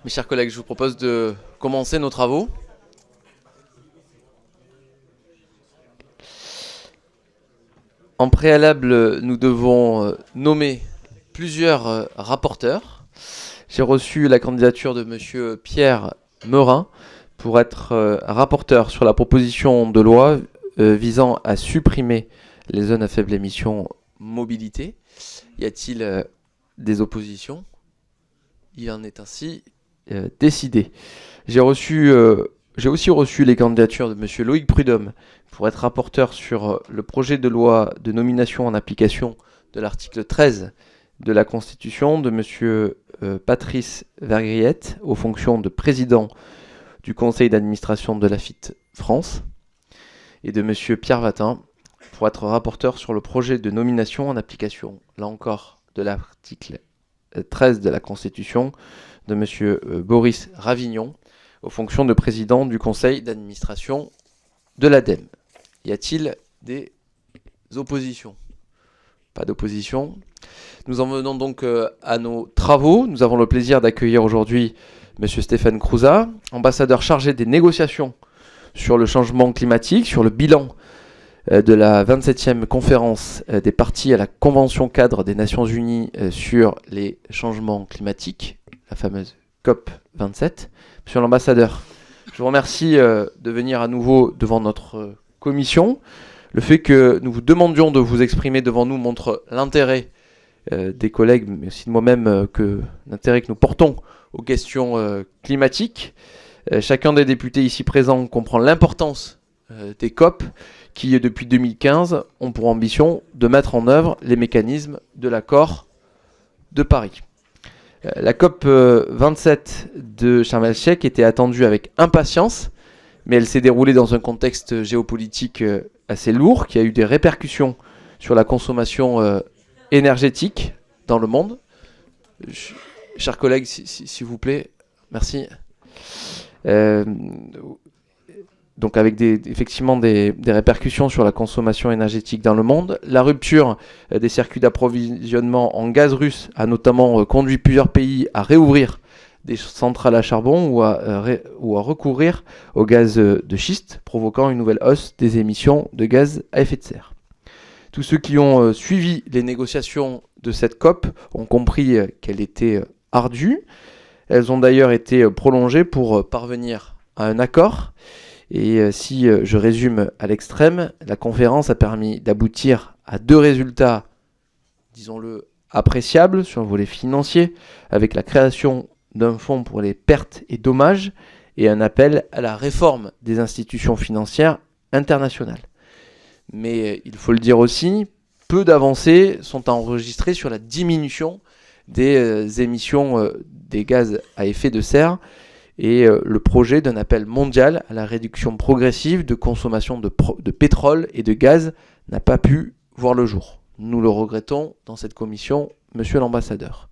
Mes chers collègues, je vous propose de commencer nos travaux. En préalable, nous devons nommer plusieurs rapporteurs. J'ai reçu la candidature de monsieur Pierre Meurin pour être rapporteur sur la proposition de loi visant à supprimer les zones à faible émission mobilité. Y a-t-il des oppositions? Il en est ainsi décidé. J'ai reçu j'ai aussi reçu les candidatures de monsieur Loïc Prudhomme pour être rapporteur sur le projet de loi de nomination en application de l'article 13 de la Constitution, de monsieur Patrice Vergriette aux fonctions de président du conseil d'administration de l'AFIT France, et de monsieur Pierre Vatin pour être rapporteur sur le projet de nomination en application, là encore, de l'article 13 de la Constitution, de monsieur Boris Ravignon aux fonctions de président du conseil d'administration de l'ADEME. Y a-t-il des oppositions? Pas d'opposition. Nous en venons donc à nos travaux. Nous avons le plaisir d'accueillir aujourd'hui monsieur Stéphane Crouza, ambassadeur chargé des négociations sur le changement climatique, sur le bilan de la 27e conférence des parties à la Convention cadre des Nations Unies sur les changements climatiques, la fameuse COP 27. Monsieur l'ambassadeur, je vous remercie de venir à nouveau devant notre commission. Le fait que nous vous demandions de vous exprimer devant nous montre l'intérêt des collègues, mais aussi de moi-même, l'intérêt que nous portons aux questions climatiques. Chacun des députés ici présents comprend l'importance des COP qui, depuis 2015, ont pour ambition de mettre en œuvre les mécanismes de l'accord de Paris. La COP 27 de Sharm el-Sheikh était attendue avec impatience, mais elle s'est déroulée dans un contexte géopolitique assez lourd, qui a eu des répercussions sur la consommation énergétique dans le monde. Chers collègues, s'il vous plaît, merci. Donc avec effectivement des répercussions sur la consommation énergétique dans le monde. La rupture des circuits d'approvisionnement en gaz russe a notamment conduit plusieurs pays à réouvrir des centrales à charbon ou à recourir au gaz de schiste, provoquant une nouvelle hausse des émissions de gaz à effet de serre. Tous ceux qui ont suivi les négociations de cette COP ont compris qu'elle était ardue. Elles ont d'ailleurs été prolongées pour parvenir à un accord. Et si je résume à l'extrême, la conférence a permis d'aboutir à deux résultats, disons-le, appréciables sur le volet financier, avec la création d'un fonds pour les pertes et dommages et un appel à la réforme des institutions financières internationales. Mais il faut le dire aussi, peu d'avancées sont enregistrées sur la diminution des émissions des gaz à effet de serre et le projet d'un appel mondial à la réduction progressive de consommation de pétrole et de gaz n'a pas pu voir le jour. Nous le regrettons dans cette commission, monsieur l'ambassadeur.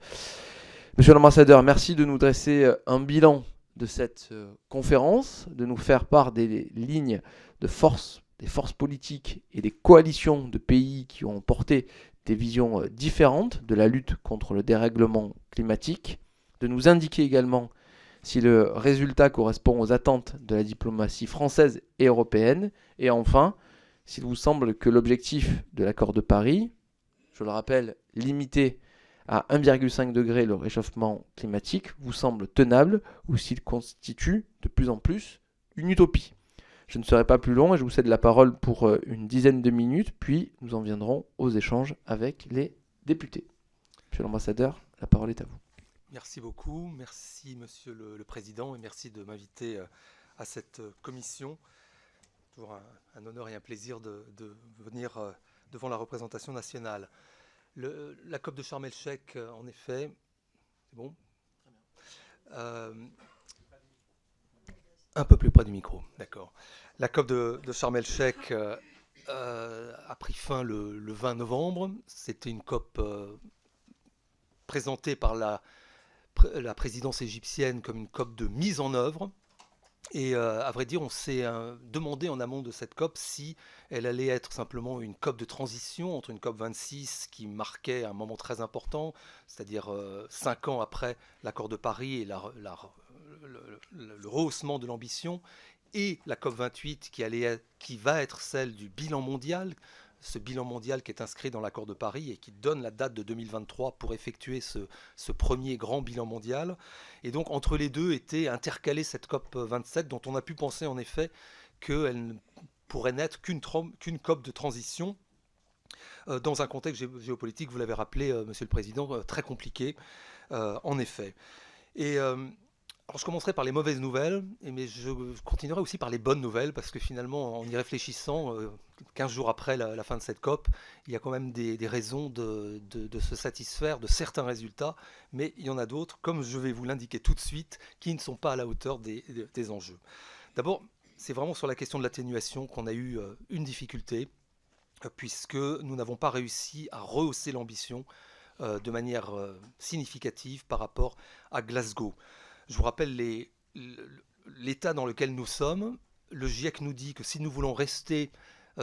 Monsieur l'ambassadeur, merci de nous dresser un bilan de cette conférence, de nous faire part des lignes de force, des forces politiques et des coalitions de pays qui ont porté des visions différentes de la lutte contre le dérèglement climatique, de nous indiquer également si le résultat correspond aux attentes de la diplomatie française et européenne, et enfin, s'il vous semble que l'objectif de l'accord de Paris, je le rappelle, limité à 1,5 degré le réchauffement climatique, vous semble tenable ou s'il constitue de plus en plus une utopie. Je ne serai pas plus long et je vous cède la parole pour une dizaine de minutes, puis nous en viendrons aux échanges avec les députés. Monsieur l'ambassadeur, la parole est à vous. Merci beaucoup, merci Monsieur le Président et merci de m'inviter à cette commission. Toujours un honneur et un plaisir de venir devant la représentation nationale. La COP de Sharm el-Sheikh, en effet, c'est bon. Un peu plus près du micro, d'accord. La COP de Sharm el-Sheikh a pris fin le 20 novembre. C'était une COP présentée par la présidence égyptienne comme une COP de mise en œuvre. Et à vrai dire, on s'est demandé en amont de cette COP si elle allait être simplement une COP de transition entre une COP 26 qui marquait un moment très important, c'est-à-dire 5 ans après l'accord de Paris et le rehaussement de l'ambition, et la COP 28 qui va être celle du bilan mondial, ce bilan mondial qui est inscrit dans l'accord de Paris et qui donne la date de 2023 pour effectuer ce premier grand bilan mondial. Et donc entre les deux était intercalée cette COP 27 dont on a pu penser en effet qu'elle ne pourrait n'être qu'une COP de transition dans un contexte géopolitique, vous l'avez rappelé, Monsieur le Président, très compliqué, en effet. Et Alors je commencerai par les mauvaises nouvelles, mais je continuerai aussi par les bonnes nouvelles, parce que finalement, en y réfléchissant, 15 jours après la fin de cette COP, il y a quand même des raisons de se satisfaire de certains résultats, mais il y en a d'autres, comme je vais vous l'indiquer tout de suite, qui ne sont pas à la hauteur des enjeux. D'abord, c'est vraiment sur la question de l'atténuation qu'on a eu une difficulté, puisque nous n'avons pas réussi à rehausser l'ambition de manière significative par rapport à Glasgow. Je vous rappelle l'état dans lequel nous sommes. Le GIEC nous dit que si nous voulons rester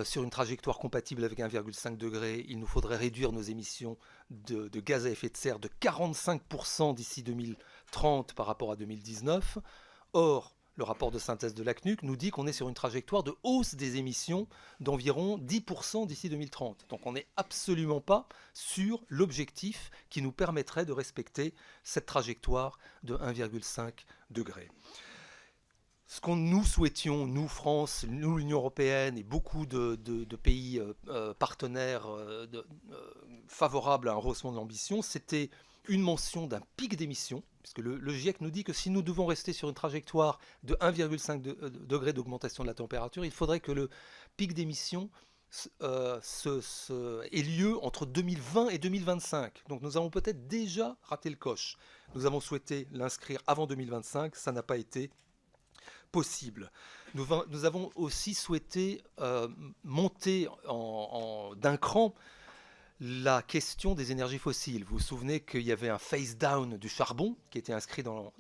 sur une trajectoire compatible avec 1,5 degré, il nous faudrait réduire nos émissions de gaz à effet de serre de 45% d'ici 2030 par rapport à 2019. Or, le rapport de synthèse de l'ACNUC nous dit qu'on est sur une trajectoire de hausse des émissions d'environ 10% d'ici 2030. Donc on n'est absolument pas sur l'objectif qui nous permettrait de respecter cette trajectoire de 1,5 degré. Ce que nous souhaitions, nous France, nous l'Union européenne et beaucoup de pays partenaires favorables à un rehaussement de l'ambition, c'était une mention d'un pic d'émissions, puisque le GIEC nous dit que si nous devons rester sur une trajectoire de 1,5 degré d'augmentation de la température, il faudrait que le pic d'émissions ait lieu entre 2020 et 2025. Donc nous avons peut-être déjà raté le coche. Nous avons souhaité l'inscrire avant 2025, ça n'a pas été possible. Nous avons aussi souhaité monter d'un cran la question des énergies fossiles. Vous vous souvenez qu'il y avait un phase down du charbon qui était inscrit dans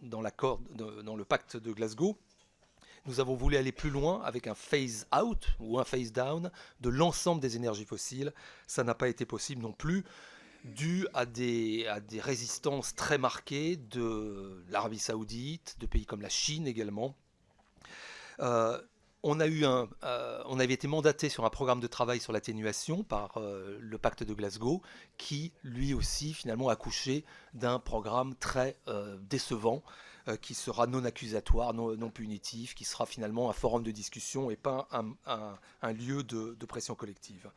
le pacte de Glasgow. Nous avons voulu aller plus loin avec un phase out ou un phase down de l'ensemble des énergies fossiles. Ça n'a pas été possible non plus, dû à des résistances très marquées de l'Arabie Saoudite, de pays comme la Chine également. On avait été mandaté sur un programme de travail sur l'atténuation par le pacte de Glasgow, qui lui aussi finalement accouché d'un programme très décevant, qui sera non accusatoire, non punitif, qui sera finalement un forum de discussion et pas un lieu de pression collective.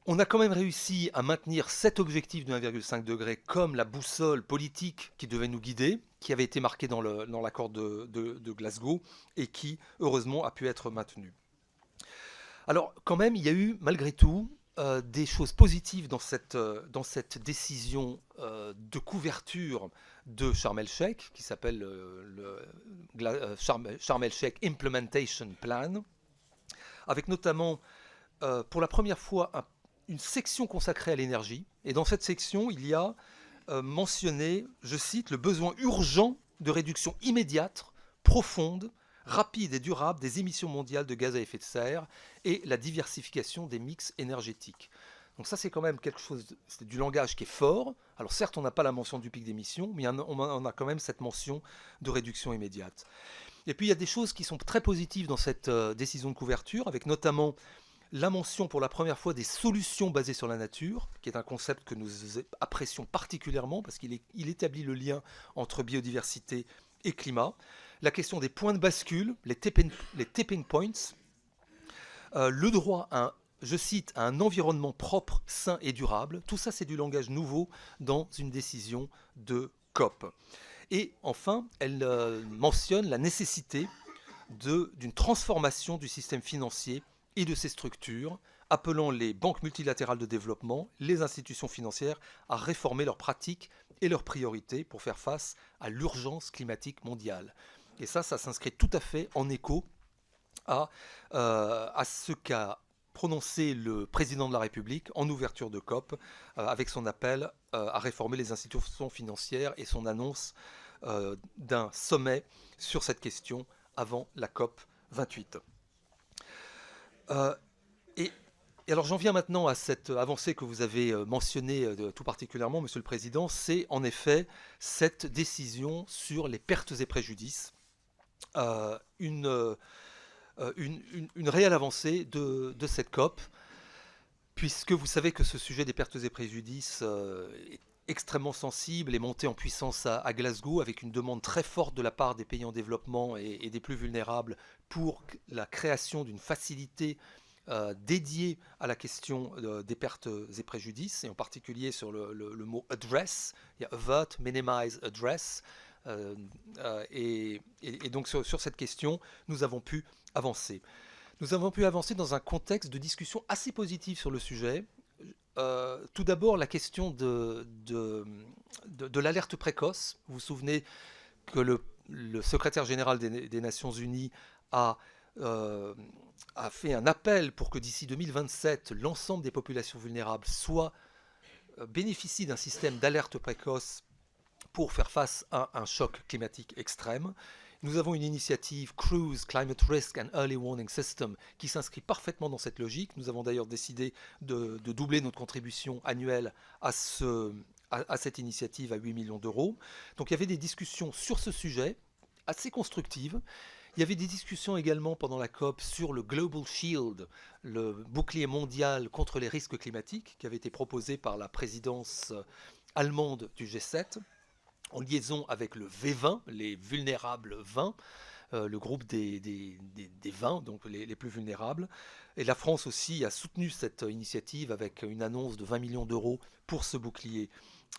On a quand même réussi à maintenir cet objectif de 1,5 degré comme la boussole politique qui devait nous guider, qui avait été marquée dans l'accord de Glasgow et qui, heureusement, a pu être maintenu. Alors, quand même, il y a eu, malgré tout, des choses positives dans cette décision de couverture de Sharm el-Sheikh, qui s'appelle le Sharm el-Sheikh Implementation Plan, avec notamment, pour la première fois, une section consacrée à l'énergie. Et dans cette section, il y a mentionné, je cite, le besoin urgent de réduction immédiate, profonde, rapide et durable des émissions mondiales de gaz à effet de serre et la diversification des mix énergétiques. Donc ça, c'est quand même quelque chose, c'est du langage qui est fort. Alors certes, on n'a pas la mention du pic d'émissions, mais on a quand même cette mention de réduction immédiate. Et puis il y a des choses qui sont très positives dans cette décision de couverture, avec notamment la mention pour la première fois des solutions basées sur la nature, qui est un concept que nous apprécions particulièrement parce qu'il établit le lien entre biodiversité et climat. La question des points de bascule, les tipping points, le droit je cite, à un environnement propre, sain et durable. Tout ça, c'est du langage nouveau dans une décision de COP. Et enfin, elle mentionne la nécessité d'une transformation du système financier et de ses structures, appelant les banques multilatérales de développement, les institutions financières à réformer leurs pratiques et leurs priorités pour faire face à l'urgence climatique mondiale. Et ça s'inscrit tout à fait en écho à ce qu'a prononcé le président de la République en ouverture de COP avec son appel à réformer les institutions financières et son annonce d'un sommet sur cette question avant la COP 28. Et alors j'en viens maintenant à cette avancée que vous avez mentionnée tout particulièrement, Monsieur le Président, c'est en effet cette décision sur les pertes et préjudices, une réelle avancée de cette COP, puisque vous savez que ce sujet des pertes et préjudices est extrêmement sensible et monté en puissance à Glasgow, avec une demande très forte de la part des pays en développement et des plus vulnérables pour la création d'une facilité dédiée à la question des pertes et préjudices, et en particulier sur le mot address. Il y a avert, minimize, address. Et donc sur cette question, nous avons pu avancer. Nous avons pu avancer dans un contexte de discussion assez positif sur le sujet. Tout d'abord, la question de l'alerte précoce. Vous vous souvenez que le secrétaire général des Nations Unies a, euh, a fait un appel pour que d'ici 2027, l'ensemble des populations vulnérables bénéficient d'un système d'alerte précoce pour faire face à un choc climatique extrême. Nous avons une initiative Cruise Climate Risk and Early Warning System qui s'inscrit parfaitement dans cette logique. Nous avons d'ailleurs décidé de doubler notre contribution annuelle à cette initiative à 8 millions d'euros. Donc il y avait des discussions sur ce sujet assez constructives. Il y avait des discussions également pendant la COP sur le Global Shield, le bouclier mondial contre les risques climatiques, qui avait été proposé par la présidence allemande du G7, en liaison avec le V20, les vulnérables 20, le groupe des 20, donc les plus vulnérables. Et la France aussi a soutenu cette initiative avec une annonce de 20 millions d'euros pour ce bouclier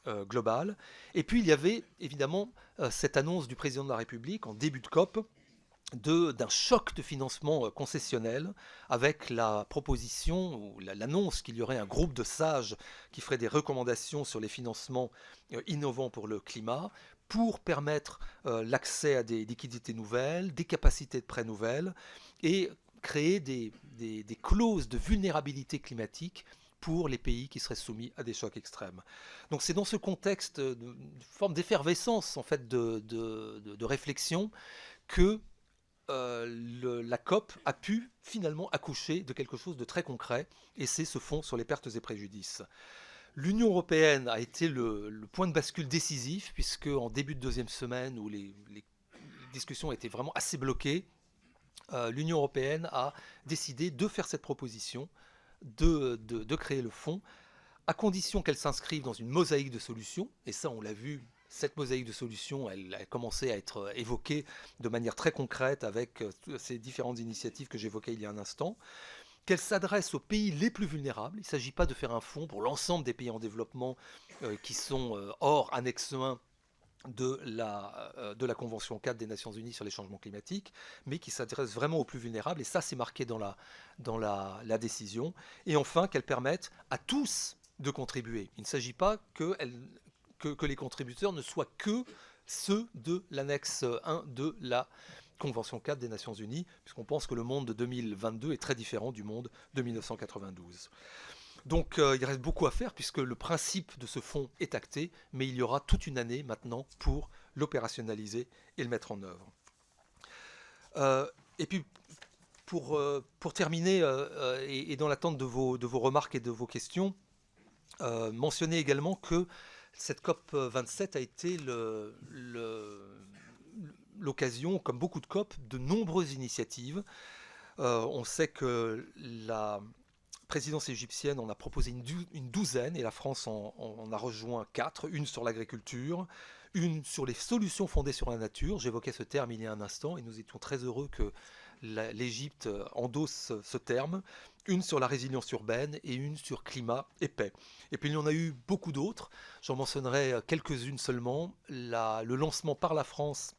global. Et puis il y avait évidemment cette annonce du président de la République en début de COP d'un choc de financement concessionnel avec la proposition ou l'annonce qu'il y aurait un groupe de sages qui ferait des recommandations sur les financements innovants pour le climat pour permettre l'accès à des liquidités nouvelles, des capacités de prêt nouvelles et créer des clauses de vulnérabilité climatique pour les pays qui seraient soumis à des chocs extrêmes. Donc c'est dans ce contexte, une forme d'effervescence en fait de réflexion que la COP a pu finalement accoucher de quelque chose de très concret, et c'est ce fonds sur les pertes et préjudices. L'Union européenne a été le point de bascule décisif, puisque en début de deuxième semaine, où les discussions étaient vraiment assez bloquées, l'Union européenne a décidé de faire cette proposition, de créer le fonds, à condition qu'elle s'inscrive dans une mosaïque de solutions, et ça on l'a vu. Cette mosaïque de solutions, elle a commencé à être évoquée de manière très concrète avec ces différentes initiatives que j'évoquais il y a un instant, qu'elle s'adresse aux pays les plus vulnérables. Il ne s'agit pas de faire un fonds pour l'ensemble des pays en développement qui sont hors annexe 1 de la Convention 4 des Nations Unies sur les changements climatiques, mais qui s'adresse vraiment aux plus vulnérables, et ça c'est marqué dans la décision. Et enfin, qu'elle permette à tous de contribuer. Il ne s'agit pas que les contributeurs ne soient que ceux de l'annexe 1 de la Convention 4 des Nations Unies, puisqu'on pense que le monde de 2022 est très différent du monde de 1992. Donc il reste beaucoup à faire, puisque le principe de ce fonds est acté, mais il y aura toute une année maintenant pour l'opérationnaliser et le mettre en œuvre. Et puis, pour terminer, et dans l'attente de vos remarques et de vos questions, mentionner également que cette COP27 a été l'occasion, comme beaucoup de COP, de nombreuses initiatives. On sait que la présidence égyptienne en a proposé une douzaine, et la France en a rejoint 4, une sur l'agriculture, une sur les solutions fondées sur la nature. J'évoquais ce terme il y a un instant, et nous étions très heureux que l'Égypte endosse ce terme, une sur la résilience urbaine et une sur climat et paix. Et puis il y en a eu beaucoup d'autres, j'en mentionnerai quelques-unes seulement. Le lancement par la France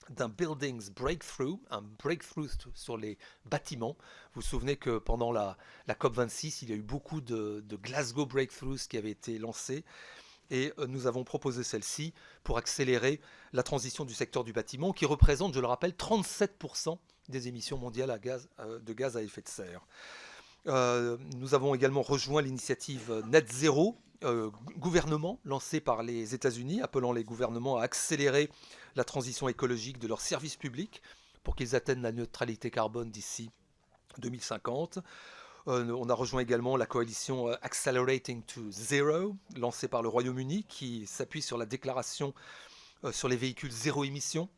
d'un Buildings Breakthrough, un breakthrough sur les bâtiments. Vous vous souvenez que pendant la COP26, il y a eu beaucoup de Glasgow Breakthroughs qui avaient été lancés, et nous avons proposé celle-ci pour accélérer la transition du secteur du bâtiment, qui représente, je le rappelle, 37% des émissions mondiales de gaz à effet de serre. Nous avons également rejoint l'initiative Net Zero gouvernement lancée par les États-Unis, appelant les gouvernements à accélérer la transition écologique de leurs services publics pour qu'ils atteignent la neutralité carbone d'ici 2050. On a rejoint également la coalition Accelerating to Zero, lancée par le Royaume-Uni, qui s'appuie sur la déclaration sur les véhicules zéro émission.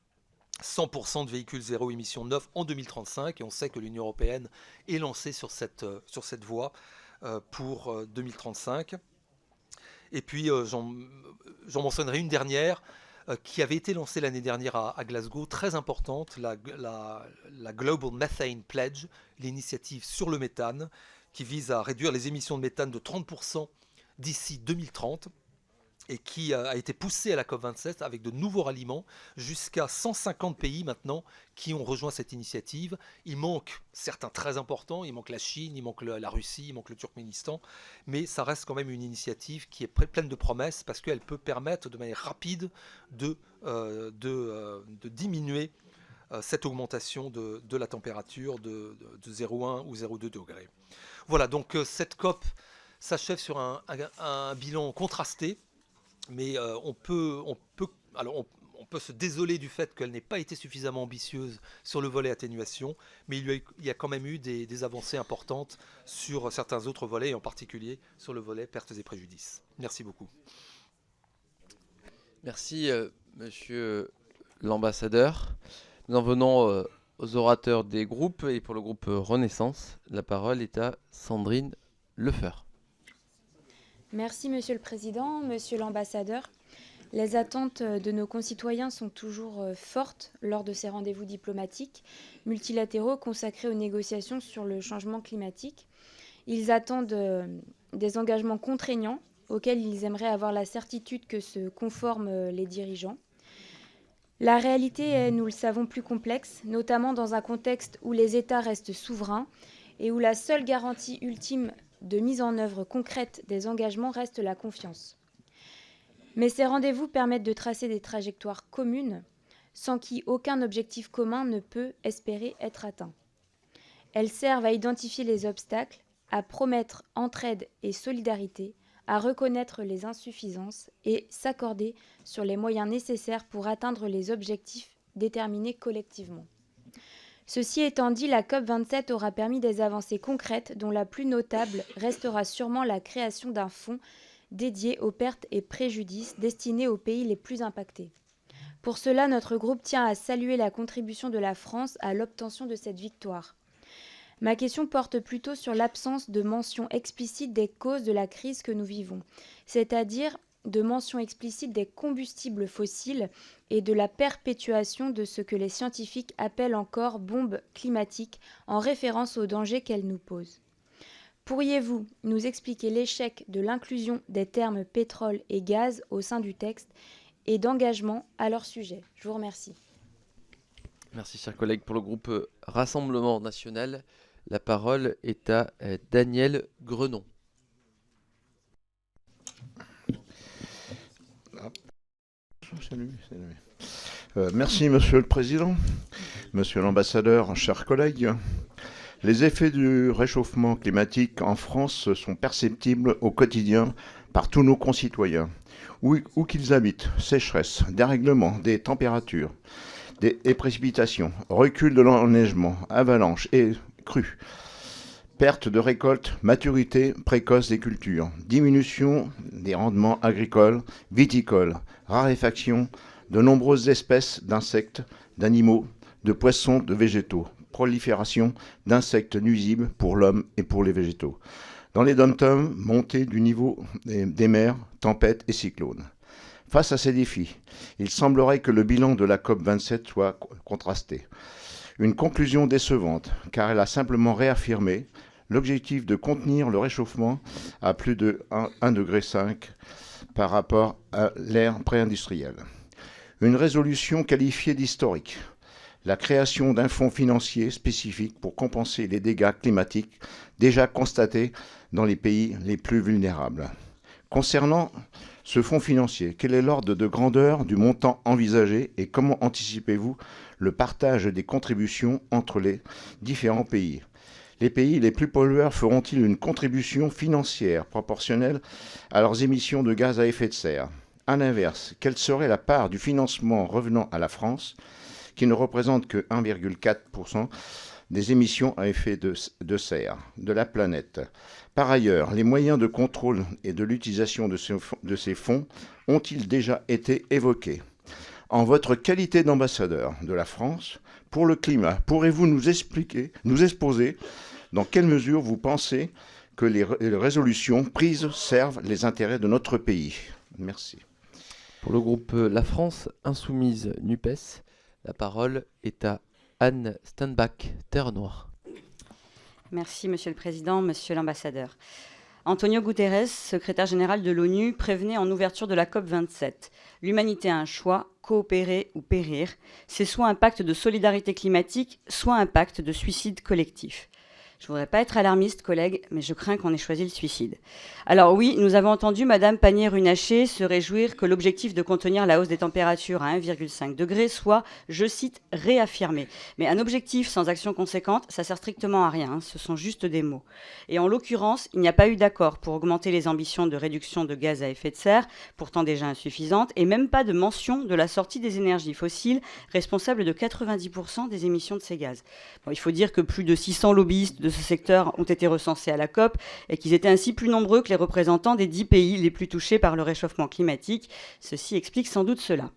100% de véhicules zéro émission neufs en 2035, et on sait que l'Union européenne est lancée sur cette voie pour 2035. Et puis j'en mentionnerai une dernière qui avait été lancée l'année dernière à Glasgow, très importante, la Global Methane Pledge, l'initiative sur le méthane, qui vise à réduire les émissions de méthane de 30% d'ici 2030. et qui a été poussé à la COP27 avec de nouveaux ralliements, jusqu'à 150 pays maintenant qui ont rejoint cette initiative. Il manque certains très importants, il manque la Chine, il manque la Russie, il manque le Turkménistan, mais ça reste quand même une initiative qui est pleine de promesses parce qu'elle peut permettre de manière rapide de diminuer cette augmentation de la température de 0,1 ou 0,2 degrés. Voilà, donc cette COP s'achève sur un bilan contrasté, mais on peut se désoler du fait qu'elle n'ait pas été suffisamment ambitieuse sur le volet atténuation, mais il y a quand même eu des avancées importantes sur certains autres volets, et en particulier sur le volet pertes et préjudices. Merci beaucoup. Merci, monsieur l'ambassadeur. Nous en venons aux orateurs des groupes, et pour le groupe Renaissance, la parole est à Sandrine Lefeur. Merci Monsieur le Président, Monsieur l'ambassadeur. Les attentes de nos concitoyens sont toujours fortes lors de ces rendez-vous diplomatiques multilatéraux consacrés aux négociations sur le changement climatique. Ils attendent des engagements contraignants auxquels ils aimeraient avoir la certitude que se conforment les dirigeants. La réalité est, nous le savons, plus complexe, notamment dans un contexte où les États restent souverains et où la seule garantie ultime de mise en œuvre concrète des engagements reste la confiance. Mais ces rendez-vous permettent de tracer des trajectoires communes, sans qui aucun objectif commun ne peut espérer être atteint. Elles servent à identifier les obstacles, à promettre entraide et solidarité, à reconnaître les insuffisances et s'accorder sur les moyens nécessaires pour atteindre les objectifs déterminés collectivement. Ceci étant dit, la COP27 aura permis des avancées concrètes dont la plus notable restera sûrement la création d'un fonds dédié aux pertes et préjudices destinés aux pays les plus impactés. Pour cela, notre groupe tient à saluer la contribution de la France à l'obtention de cette victoire. Ma question porte plutôt sur l'absence de mention explicite des causes de la crise que nous vivons, c'est-à-dire de mention explicite des combustibles fossiles et de la perpétuation de ce que les scientifiques appellent encore bombe climatique en référence aux dangers qu'elle nous pose. Pourriez-vous nous expliquer l'échec de l'inclusion des termes pétrole et gaz au sein du texte et d'engagement à leur sujet? Je vous remercie. Merci, chers collègues. Pour le groupe Rassemblement National, la parole est à Daniel Grenon. Merci, Monsieur le Président, Monsieur l'ambassadeur, chers collègues. Les effets du réchauffement climatique en France sont perceptibles au quotidien par tous nos concitoyens, où qu'ils habitent. Sécheresse, dérèglement des températures, des précipitations, recul de l'enneigement, avalanches et crues, perte de récolte, maturité précoce des cultures, diminution des rendements agricoles, viticoles, raréfaction de nombreuses espèces d'insectes, d'animaux, de poissons, de végétaux, prolifération d'insectes nuisibles pour l'homme et pour les végétaux. Dans les dom-toms, montée du niveau des mers, tempêtes et cyclones. Face à ces défis, il semblerait que le bilan de la COP27 soit contrasté. Une conclusion décevante, car elle a simplement réaffirmé l'objectif de contenir le réchauffement à plus de 1,5 degré par rapport à l'ère pré-industrielle. Une résolution qualifiée d'historique. La création d'un fonds financier spécifique pour compenser les dégâts climatiques déjà constatés dans les pays les plus vulnérables. Concernant ce fonds financier, quel est l'ordre de grandeur du montant envisagé et comment anticipez-vous le partage des contributions entre les différents pays? Les pays les plus pollueurs feront-ils une contribution financière proportionnelle à leurs émissions de gaz à effet de serre? À l'inverse, quelle serait la part du financement revenant à la France, qui ne représente que 1,4% des émissions à effet de serre de la planète? Par ailleurs, les moyens de contrôle et de l'utilisation de ces fonds ont-ils déjà été évoqués? En votre qualité d'ambassadeur de la France pour le climat, pourrez-vous nous exposer dans quelle mesure vous pensez que les résolutions prises servent les intérêts de notre pays? Merci. Pour le groupe La France Insoumise NUPES, la parole est à Anne Steinbach, Terre Noire. Merci, Monsieur le Président, Monsieur l'ambassadeur. Antonio Guterres, secrétaire général de l'ONU, prévenait en ouverture de la COP27. L'humanité a un choix, coopérer ou périr. C'est soit un pacte de solidarité climatique, soit un pacte de suicide collectif. Je ne voudrais pas être alarmiste, collègues, mais je crains qu'on ait choisi le suicide. Alors oui, nous avons entendu Madame Pannier-Runacher se réjouir que l'objectif de contenir la hausse des températures à 1,5 degré soit, je cite, réaffirmé. Mais un objectif sans action conséquente, ça sert strictement à rien, ce sont juste des mots. Et en l'occurrence, il n'y a pas eu d'accord pour augmenter les ambitions de réduction de gaz à effet de serre, pourtant déjà insuffisantes, et même pas de mention de la sortie des énergies fossiles, responsables de 90% des émissions de ces gaz. Bon, il faut dire que plus de 600 lobbyistes de ce secteur ont été recensés à la COP et qu'ils étaient ainsi plus nombreux que les représentants des 10 pays les plus touchés par le réchauffement climatique. Ceci explique sans doute cela.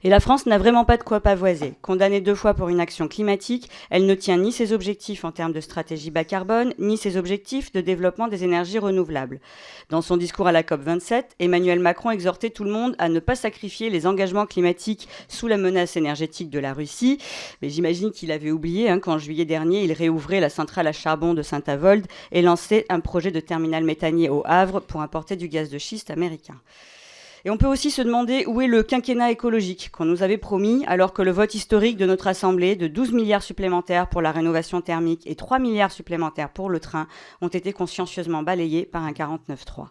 Et la France n'a vraiment pas de quoi pavoiser. Condamnée 2 fois pour une action climatique, elle ne tient ni ses objectifs en termes de stratégie bas carbone, ni ses objectifs de développement des énergies renouvelables. Dans son discours à la COP27, Emmanuel Macron exhortait tout le monde à ne pas sacrifier les engagements climatiques sous la menace énergétique de la Russie. Mais j'imagine qu'il avait oublié qu'en juillet dernier, il réouvrait la centrale à charbon de Saint-Avold et lançait un projet de terminal méthanier au Havre pour importer du gaz de schiste américain. Et on peut aussi se demander où est le quinquennat écologique qu'on nous avait promis, alors que le vote historique de notre Assemblée de 12 milliards supplémentaires pour la rénovation thermique et 3 milliards supplémentaires pour le train ont été consciencieusement balayés par un 49.3.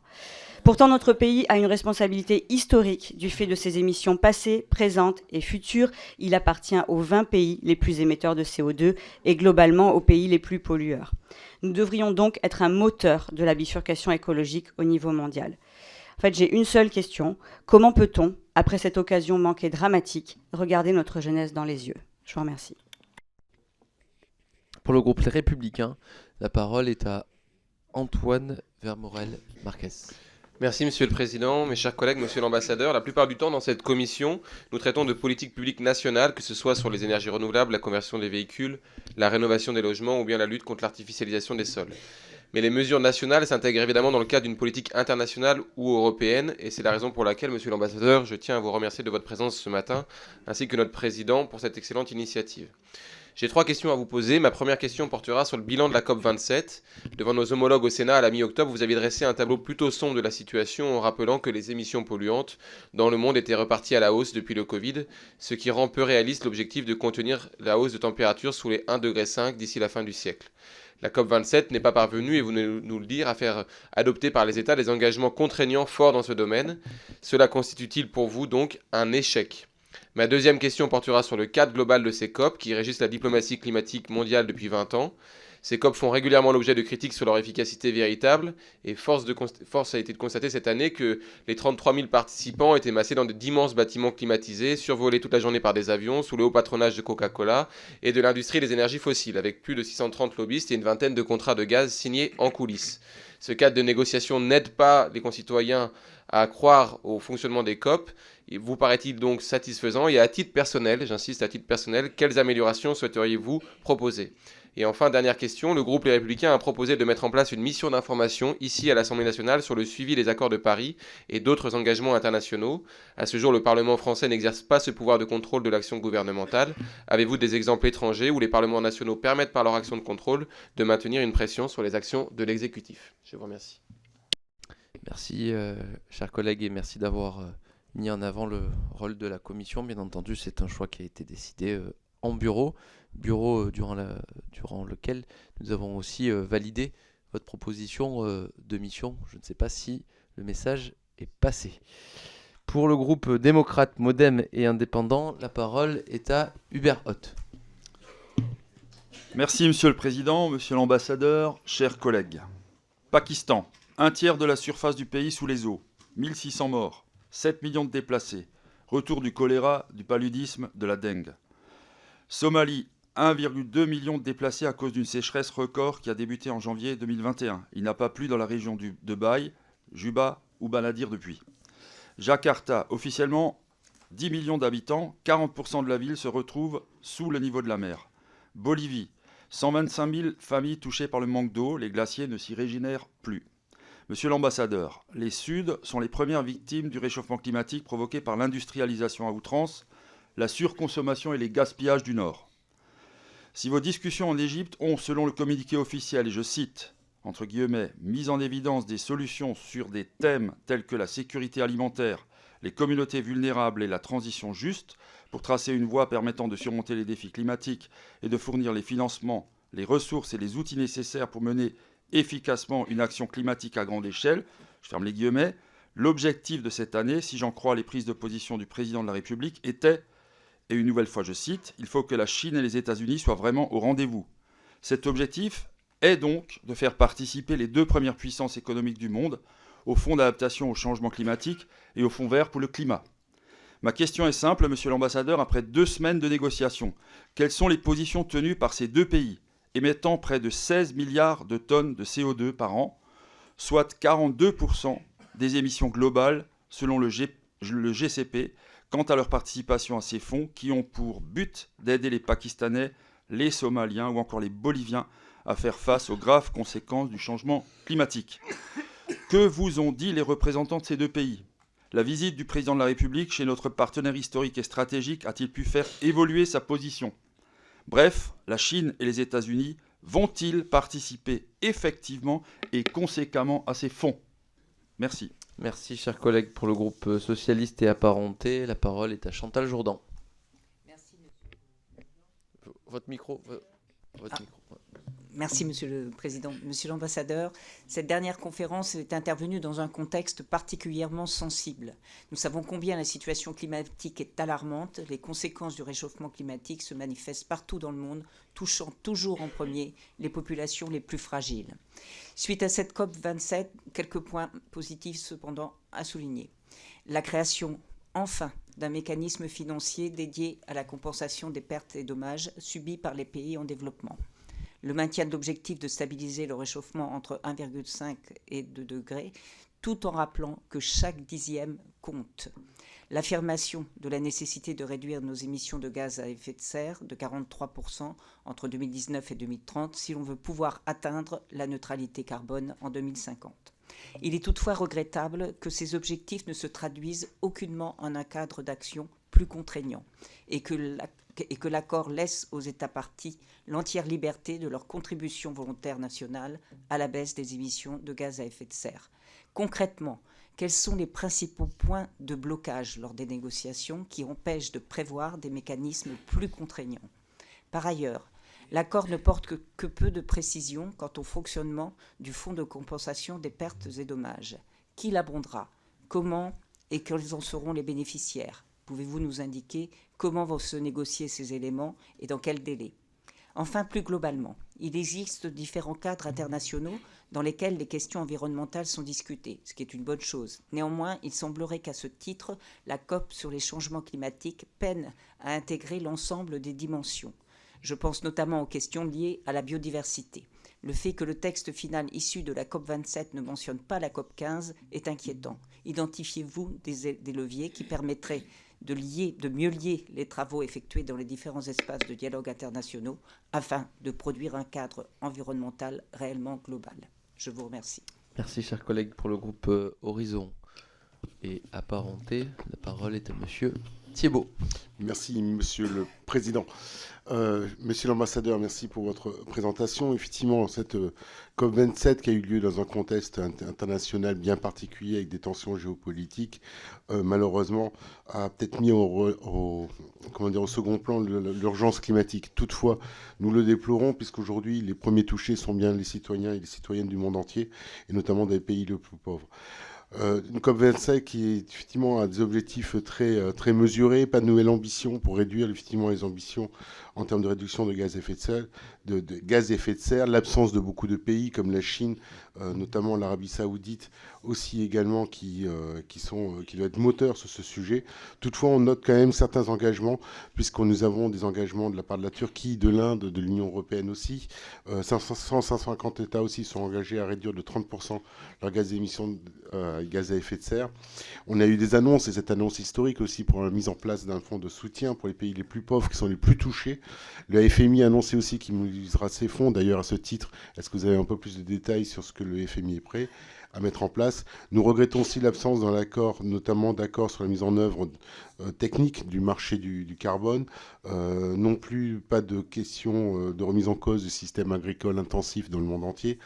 Pourtant, notre pays a une responsabilité historique du fait de ses émissions passées, présentes et futures. Il appartient aux 20 pays les plus émetteurs de CO2 et globalement aux pays les plus pollueurs. Nous devrions donc être un moteur de la bifurcation écologique au niveau mondial. En fait, j'ai une seule question. Comment peut-on, après cette occasion manquée dramatique, regarder notre jeunesse dans les yeux ? Je vous remercie. Pour le groupe Les Républicains, la parole est à Antoine Vermorel-Marquez. Merci Monsieur le Président, mes chers collègues, Monsieur l'Ambassadeur. La plupart du temps dans cette commission, nous traitons de politique publique nationale, que ce soit sur les énergies renouvelables, la conversion des véhicules, la rénovation des logements ou bien la lutte contre l'artificialisation des sols. Mais les mesures nationales s'intègrent évidemment dans le cadre d'une politique internationale ou européenne, et c'est la raison pour laquelle, Monsieur l'Ambassadeur, je tiens à vous remercier de votre présence ce matin, ainsi que notre Président pour cette excellente initiative. J'ai 3 questions à vous poser. Ma première question portera sur le bilan de la COP27. Devant nos homologues au Sénat à la mi-octobre, vous avez dressé un tableau plutôt sombre de la situation en rappelant que les émissions polluantes dans le monde étaient reparties à la hausse depuis le Covid, ce qui rend peu réaliste l'objectif de contenir la hausse de température sous les 1,5 degré d'ici la fin du siècle. La COP27 n'est pas parvenue, et vous venez nous le dire, à faire adopter par les États des engagements contraignants forts dans ce domaine. Cela constitue-t-il pour vous donc un échec ? Ma deuxième question portera sur le cadre global de ces COP qui régissent la diplomatie climatique mondiale depuis 20 ans. Ces COP font régulièrement l'objet de critiques sur leur efficacité véritable et force a été de constater cette année que les 33 000 participants étaient massés dans d'immenses bâtiments climatisés, survolés toute la journée par des avions, sous le haut patronage de Coca-Cola et de l'industrie des énergies fossiles, avec plus de 630 lobbyistes et une vingtaine de contrats de gaz signés en coulisses. Ce cadre de négociation n'aide pas les concitoyens à croire au fonctionnement des COP. Vous paraît-il donc satisfaisant ? Et à titre personnel, j'insiste à titre personnel, quelles améliorations souhaiteriez-vous proposer ? Et enfin, dernière question, le groupe Les Républicains a proposé de mettre en place une mission d'information ici à l'Assemblée nationale sur le suivi des accords de Paris et d'autres engagements internationaux. À ce jour, le Parlement français n'exerce pas ce pouvoir de contrôle de l'action gouvernementale. Avez-vous des exemples étrangers où les parlements nationaux permettent par leur action de contrôle de maintenir une pression sur les actions de l'exécutif ? Je vous remercie. Merci, chers collègues, et merci d'avoir mis en avant le rôle de la commission. Bien entendu, c'est un choix qui a été décidé en bureau durant lequel nous avons aussi validé votre proposition de mission. Je ne sais pas si le message est passé. Pour le groupe démocrate, Modem et indépendant, la parole est à Hubert Hoth. Merci Monsieur le Président, Monsieur l'Ambassadeur, chers collègues. Pakistan, 1/3 de la surface du pays sous les eaux, 1600 morts, 7 millions de déplacés, retour du choléra, du paludisme, de la dengue. Somalie, 1,2 million de déplacés à cause d'une sécheresse record qui a débuté en janvier 2021. Il n'a pas plu dans la région de Baï, Juba ou Banadir depuis. Jakarta, officiellement 10 millions d'habitants, 40% de la ville se retrouve sous le niveau de la mer. Bolivie, 125 000 familles touchées par le manque d'eau, les glaciers ne s'y régénèrent plus. Monsieur l'ambassadeur, les Suds sont les premières victimes du réchauffement climatique provoqué par l'industrialisation à outrance, la surconsommation et les gaspillages du Nord. Si vos discussions en Égypte ont, selon le communiqué officiel, et je cite, entre guillemets, mise en évidence des solutions sur des thèmes tels que la sécurité alimentaire, les communautés vulnérables et la transition juste, pour tracer une voie permettant de surmonter les défis climatiques et de fournir les financements, les ressources et les outils nécessaires pour mener efficacement une action climatique à grande échelle, je ferme les guillemets, l'objectif de cette année, si j'en crois les prises de position du président de la République, était, et une nouvelle fois je cite, « Il faut que la Chine et les États-Unis soient vraiment au rendez-vous ». Cet objectif est donc de faire participer les deux premières puissances économiques du monde au Fonds d'adaptation au changement climatique et au Fonds vert pour le climat. Ma question est simple, monsieur l'ambassadeur, après 2 semaines de négociations, quelles sont les positions tenues par ces deux pays, émettant près de 16 milliards de tonnes de CO2 par an, soit 42% des émissions globales selon le GCP, quant à leur participation à ces fonds qui ont pour but d'aider les Pakistanais, les Somaliens ou encore les Boliviens à faire face aux graves conséquences du changement climatique. Que vous ont dit les représentants de ces deux pays ? La visite du président de la République chez notre partenaire historique et stratégique a-t-il pu faire évoluer sa position ? Bref, la Chine et les États-Unis vont-ils participer effectivement et conséquemment à ces fonds ? Merci. Merci, chers collègues. Pour le groupe socialiste et apparenté, la parole est à Chantal Jourdan. Merci, Votre micro. Votre micro. Merci, Monsieur le Président. Monsieur l'Ambassadeur, cette dernière conférence est intervenue dans un contexte particulièrement sensible. Nous savons combien la situation climatique est alarmante. Les conséquences du réchauffement climatique se manifestent partout dans le monde, touchant toujours en premier les populations les plus fragiles. Suite à cette COP27, quelques points positifs cependant à souligner. La création, enfin, d'un mécanisme financier dédié à la compensation des pertes et dommages subis par les pays en développement. Le maintien de l'objectif de stabiliser le réchauffement entre 1,5 et 2 degrés, tout en rappelant que chaque dixième compte. L'affirmation de la nécessité de réduire nos émissions de gaz à effet de serre de 43% entre 2019 et 2030 si l'on veut pouvoir atteindre la neutralité carbone en 2050. Il est toutefois regrettable que ces objectifs ne se traduisent aucunement en un cadre d'action plus contraignant et que l'accord laisse aux États parties l'entière liberté de leur contribution volontaire nationale à la baisse des émissions de gaz à effet de serre. Concrètement, quels sont les principaux points de blocage lors des négociations qui empêchent de prévoir des mécanismes plus contraignants ? Par ailleurs, l'accord ne porte que peu de précisions quant au fonctionnement du fonds de compensation des pertes et dommages. Qui l'abondera ? Comment et quels en seront les bénéficiaires ? Pouvez-vous nous indiquer comment vont se négocier ces éléments et dans quel délai ? Enfin, plus globalement, il existe différents cadres internationaux dans lesquels les questions environnementales sont discutées, ce qui est une bonne chose. Néanmoins, il semblerait qu'à ce titre, la COP sur les changements climatiques peine à intégrer l'ensemble des dimensions. Je pense notamment aux questions liées à la biodiversité. Le fait que le texte final issu de la COP27 ne mentionne pas la COP15 est inquiétant. Identifiez-vous des leviers qui permettraient de mieux lier les travaux effectués dans les différents espaces de dialogue internationaux afin de produire un cadre environnemental réellement global. Je vous remercie. Merci, chers collègues. Pour le groupe Horizon et apparenté, la parole est à Monsieur Thiebaud. Merci, Monsieur le Président. Monsieur l'Ambassadeur, merci pour votre présentation. Effectivement, cette COP27 qui a eu lieu dans un contexte international bien particulier avec des tensions géopolitiques, malheureusement, a peut-être mis au second plan l'urgence climatique. Toutefois, nous le déplorons puisqu'aujourd'hui, les premiers touchés sont bien les citoyens et les citoyennes du monde entier, et notamment des pays les plus pauvres. Une COP25 qui effectivement a des objectifs très mesurés, pas de nouvelle ambition pour réduire effectivement les ambitions en termes de réduction de gaz à effet de serre, l'absence de beaucoup de pays comme la Chine, notamment l'Arabie Saoudite aussi également qui doit être moteur sur ce sujet. Toutefois, on note quand même certains engagements puisque nous avons des engagements de la part de la Turquie, de l'Inde, de l'Union européenne aussi. 150 États aussi sont engagés à réduire de 30% leurs gaz d'émissions gaz à effet de serre. On a eu des annonces, et cette annonce historique aussi pour la mise en place d'un fonds de soutien pour les pays les plus pauvres qui sont les plus touchés. Le FMI a annoncé aussi qu'il mobilisera ses fonds. D'ailleurs, à ce titre, est-ce que vous avez un peu plus de détails sur ce que le FMI est prêt à mettre en place. Nous regrettons aussi l'absence dans l'accord, notamment d'accord sur la mise en œuvre technique du marché du carbone, non plus pas de question de remise en cause du système agricole intensif dans le monde entier,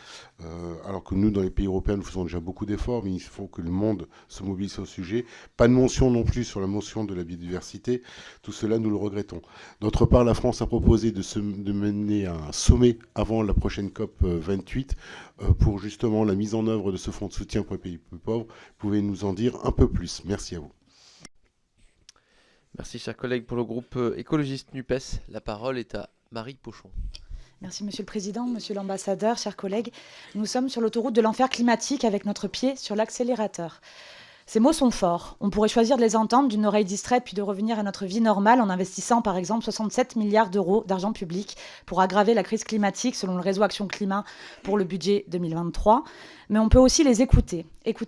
alors que nous, dans les pays européens, nous faisons déjà beaucoup d'efforts, mais il faut que le monde se mobilise au sujet. Pas de mention non plus sur la mention de la biodiversité. Tout cela, nous le regrettons. D'autre part, la France a proposé de mener un sommet avant la prochaine COP 28 pour justement la mise en œuvre de ce fonds de soutien pour les pays plus pauvres. Pouvez-vous nous en dire un peu plus? Merci à vous. Merci, chers collègues. Pour le groupe écologiste NUPES, la parole est à Marie Pochon. Merci Monsieur le Président, Monsieur l'Ambassadeur, chers collègues. Nous sommes sur l'autoroute de l'enfer climatique avec notre pied sur l'accélérateur. Ces mots sont forts. On pourrait choisir de les entendre d'une oreille distraite puis de revenir à notre vie normale en investissant par exemple 67 milliards d'euros d'argent public pour aggraver la crise climatique selon le réseau Action Climat pour le budget 2023. Mais on peut aussi les écouter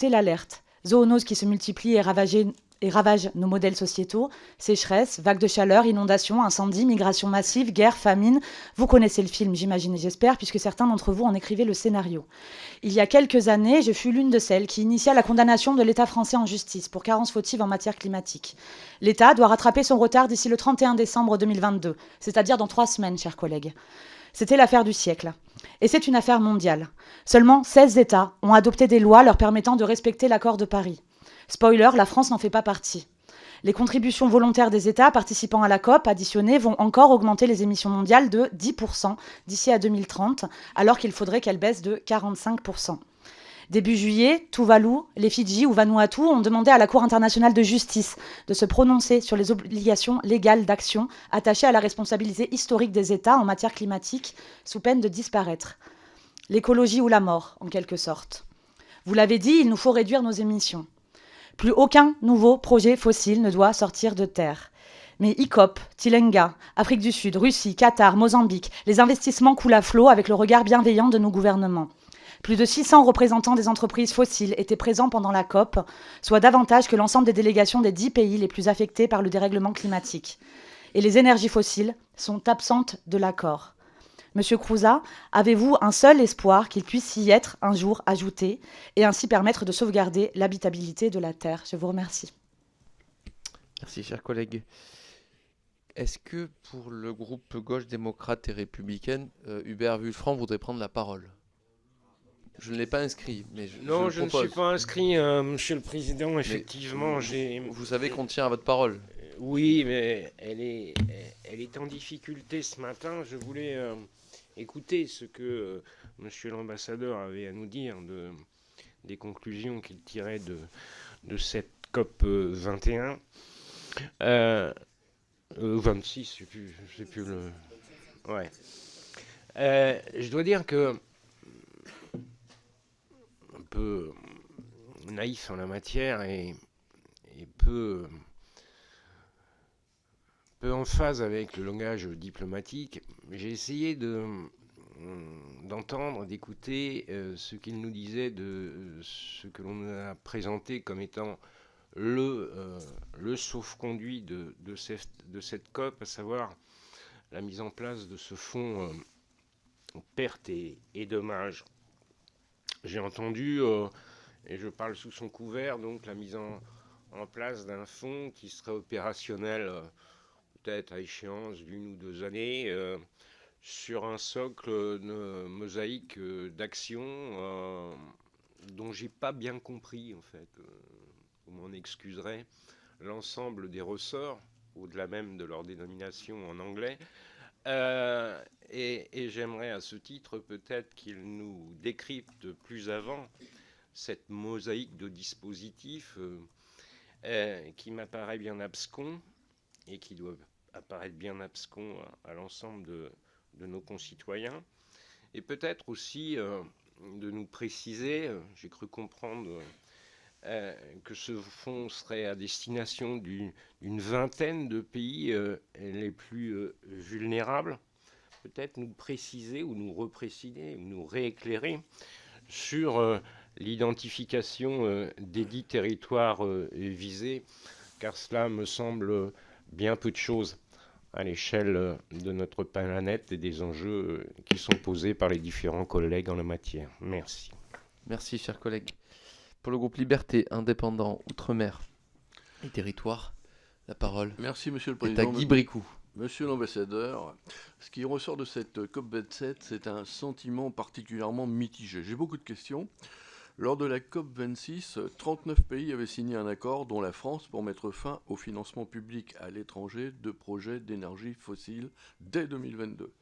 l'alerte. Zoonoses qui se multiplient et ravagent nos modèles sociétaux, sécheresse, vagues de chaleur, inondations, incendies, migration massive, guerre, famine. Vous connaissez le film, j'imagine et j'espère, puisque certains d'entre vous en écrivaient le scénario. Il y a quelques années, je fus l'une de celles qui initia la condamnation de l'État français en justice pour carence fautive en matière climatique. L'État doit rattraper son retard d'ici le 31 décembre 2022, c'est-à-dire dans 3 semaines, chers collègues. C'était l'affaire du siècle. Et c'est une affaire mondiale. Seulement 16 États ont adopté des lois leur permettant de respecter l'accord de Paris. Spoiler, la France n'en fait pas partie. Les contributions volontaires des États participant à la COP additionnées vont encore augmenter les émissions mondiales de 10% d'ici à 2030, alors qu'il faudrait qu'elles baissent de 45%. Début juillet, Tuvalu, les Fidji ou Vanuatu ont demandé à la Cour internationale de justice de se prononcer sur les obligations légales d'action attachées à la responsabilité historique des États en matière climatique, sous peine de disparaître. L'écologie ou la mort, en quelque sorte. Vous l'avez dit, il nous faut réduire nos émissions. Plus aucun nouveau projet fossile ne doit sortir de terre. Mais ICOP, Tilenga, Afrique du Sud, Russie, Qatar, Mozambique, les investissements coulent à flot avec le regard bienveillant de nos gouvernements. Plus de 600 représentants des entreprises fossiles étaient présents pendant la COP, soit davantage que l'ensemble des délégations des 10 pays les plus affectés par le dérèglement climatique. Et les énergies fossiles sont absentes de l'accord. Monsieur Crouza, avez-vous un seul espoir qu'il puisse y être un jour ajouté et ainsi permettre de sauvegarder l'habitabilité de la Terre? Je vous remercie. Merci, chers collègues. Est-ce que pour le groupe Gauche démocrate et républicaine, Hubert Wulfranc voudrait prendre la parole? Je ne l'ai pas inscrit, mais non, je ne suis pas inscrit, Monsieur le Président. Effectivement, vous savez qu'on tient à votre parole. Oui, mais elle est en difficulté ce matin. Je voulais écouter ce que Monsieur l'ambassadeur avait à nous dire des conclusions qu'il tirait de cette COP 21. 26, je sais plus le... Ouais. Je dois dire que un peu naïf en la matière et peu en phase avec le langage diplomatique. J'ai essayé d'entendre, d'écouter ce qu'il nous disait de ce que l'on a présenté comme étant le sauf-conduit de cette COP, à savoir la mise en place de ce fonds pertes et dommages. J'ai entendu, et je parle sous son couvert, donc la mise en place d'un fonds qui serait opérationnel peut-être à échéance d'1 ou 2 années, sur un socle mosaïque d'actions dont j'ai pas bien compris en fait. Vous m'en excuserez, l'ensemble des ressorts, au-delà même de leur dénomination en anglais. Et j'aimerais à ce titre peut-être qu'il nous décrypte plus avant cette mosaïque de dispositifs qui m'apparaît bien abscon et qui doit apparaître bien abscon à l'ensemble de nos concitoyens. Et peut-être aussi de nous préciser, j'ai cru comprendre que ce fonds serait à destination d'une vingtaine de pays les plus vulnérables. Peut-être nous préciser ou nous repréciser ou nous rééclairer sur l'identification des 10 territoires visés, car cela me semble bien peu de choses à l'échelle de notre planète et des enjeux qui sont posés par les différents collègues en la matière. Merci. Merci, chers collègues. Pour le groupe Liberté, Indépendants, Outre-mer et Territoires, la parole Merci, Monsieur le est à Président. Guy Bricou. Monsieur l'ambassadeur, ce qui ressort de cette COP27, c'est un sentiment particulièrement mitigé. J'ai beaucoup de questions. Lors de la COP26, 39 pays avaient signé un accord, dont la France, pour mettre fin au financement public à l'étranger de projets d'énergie fossile dès 2022.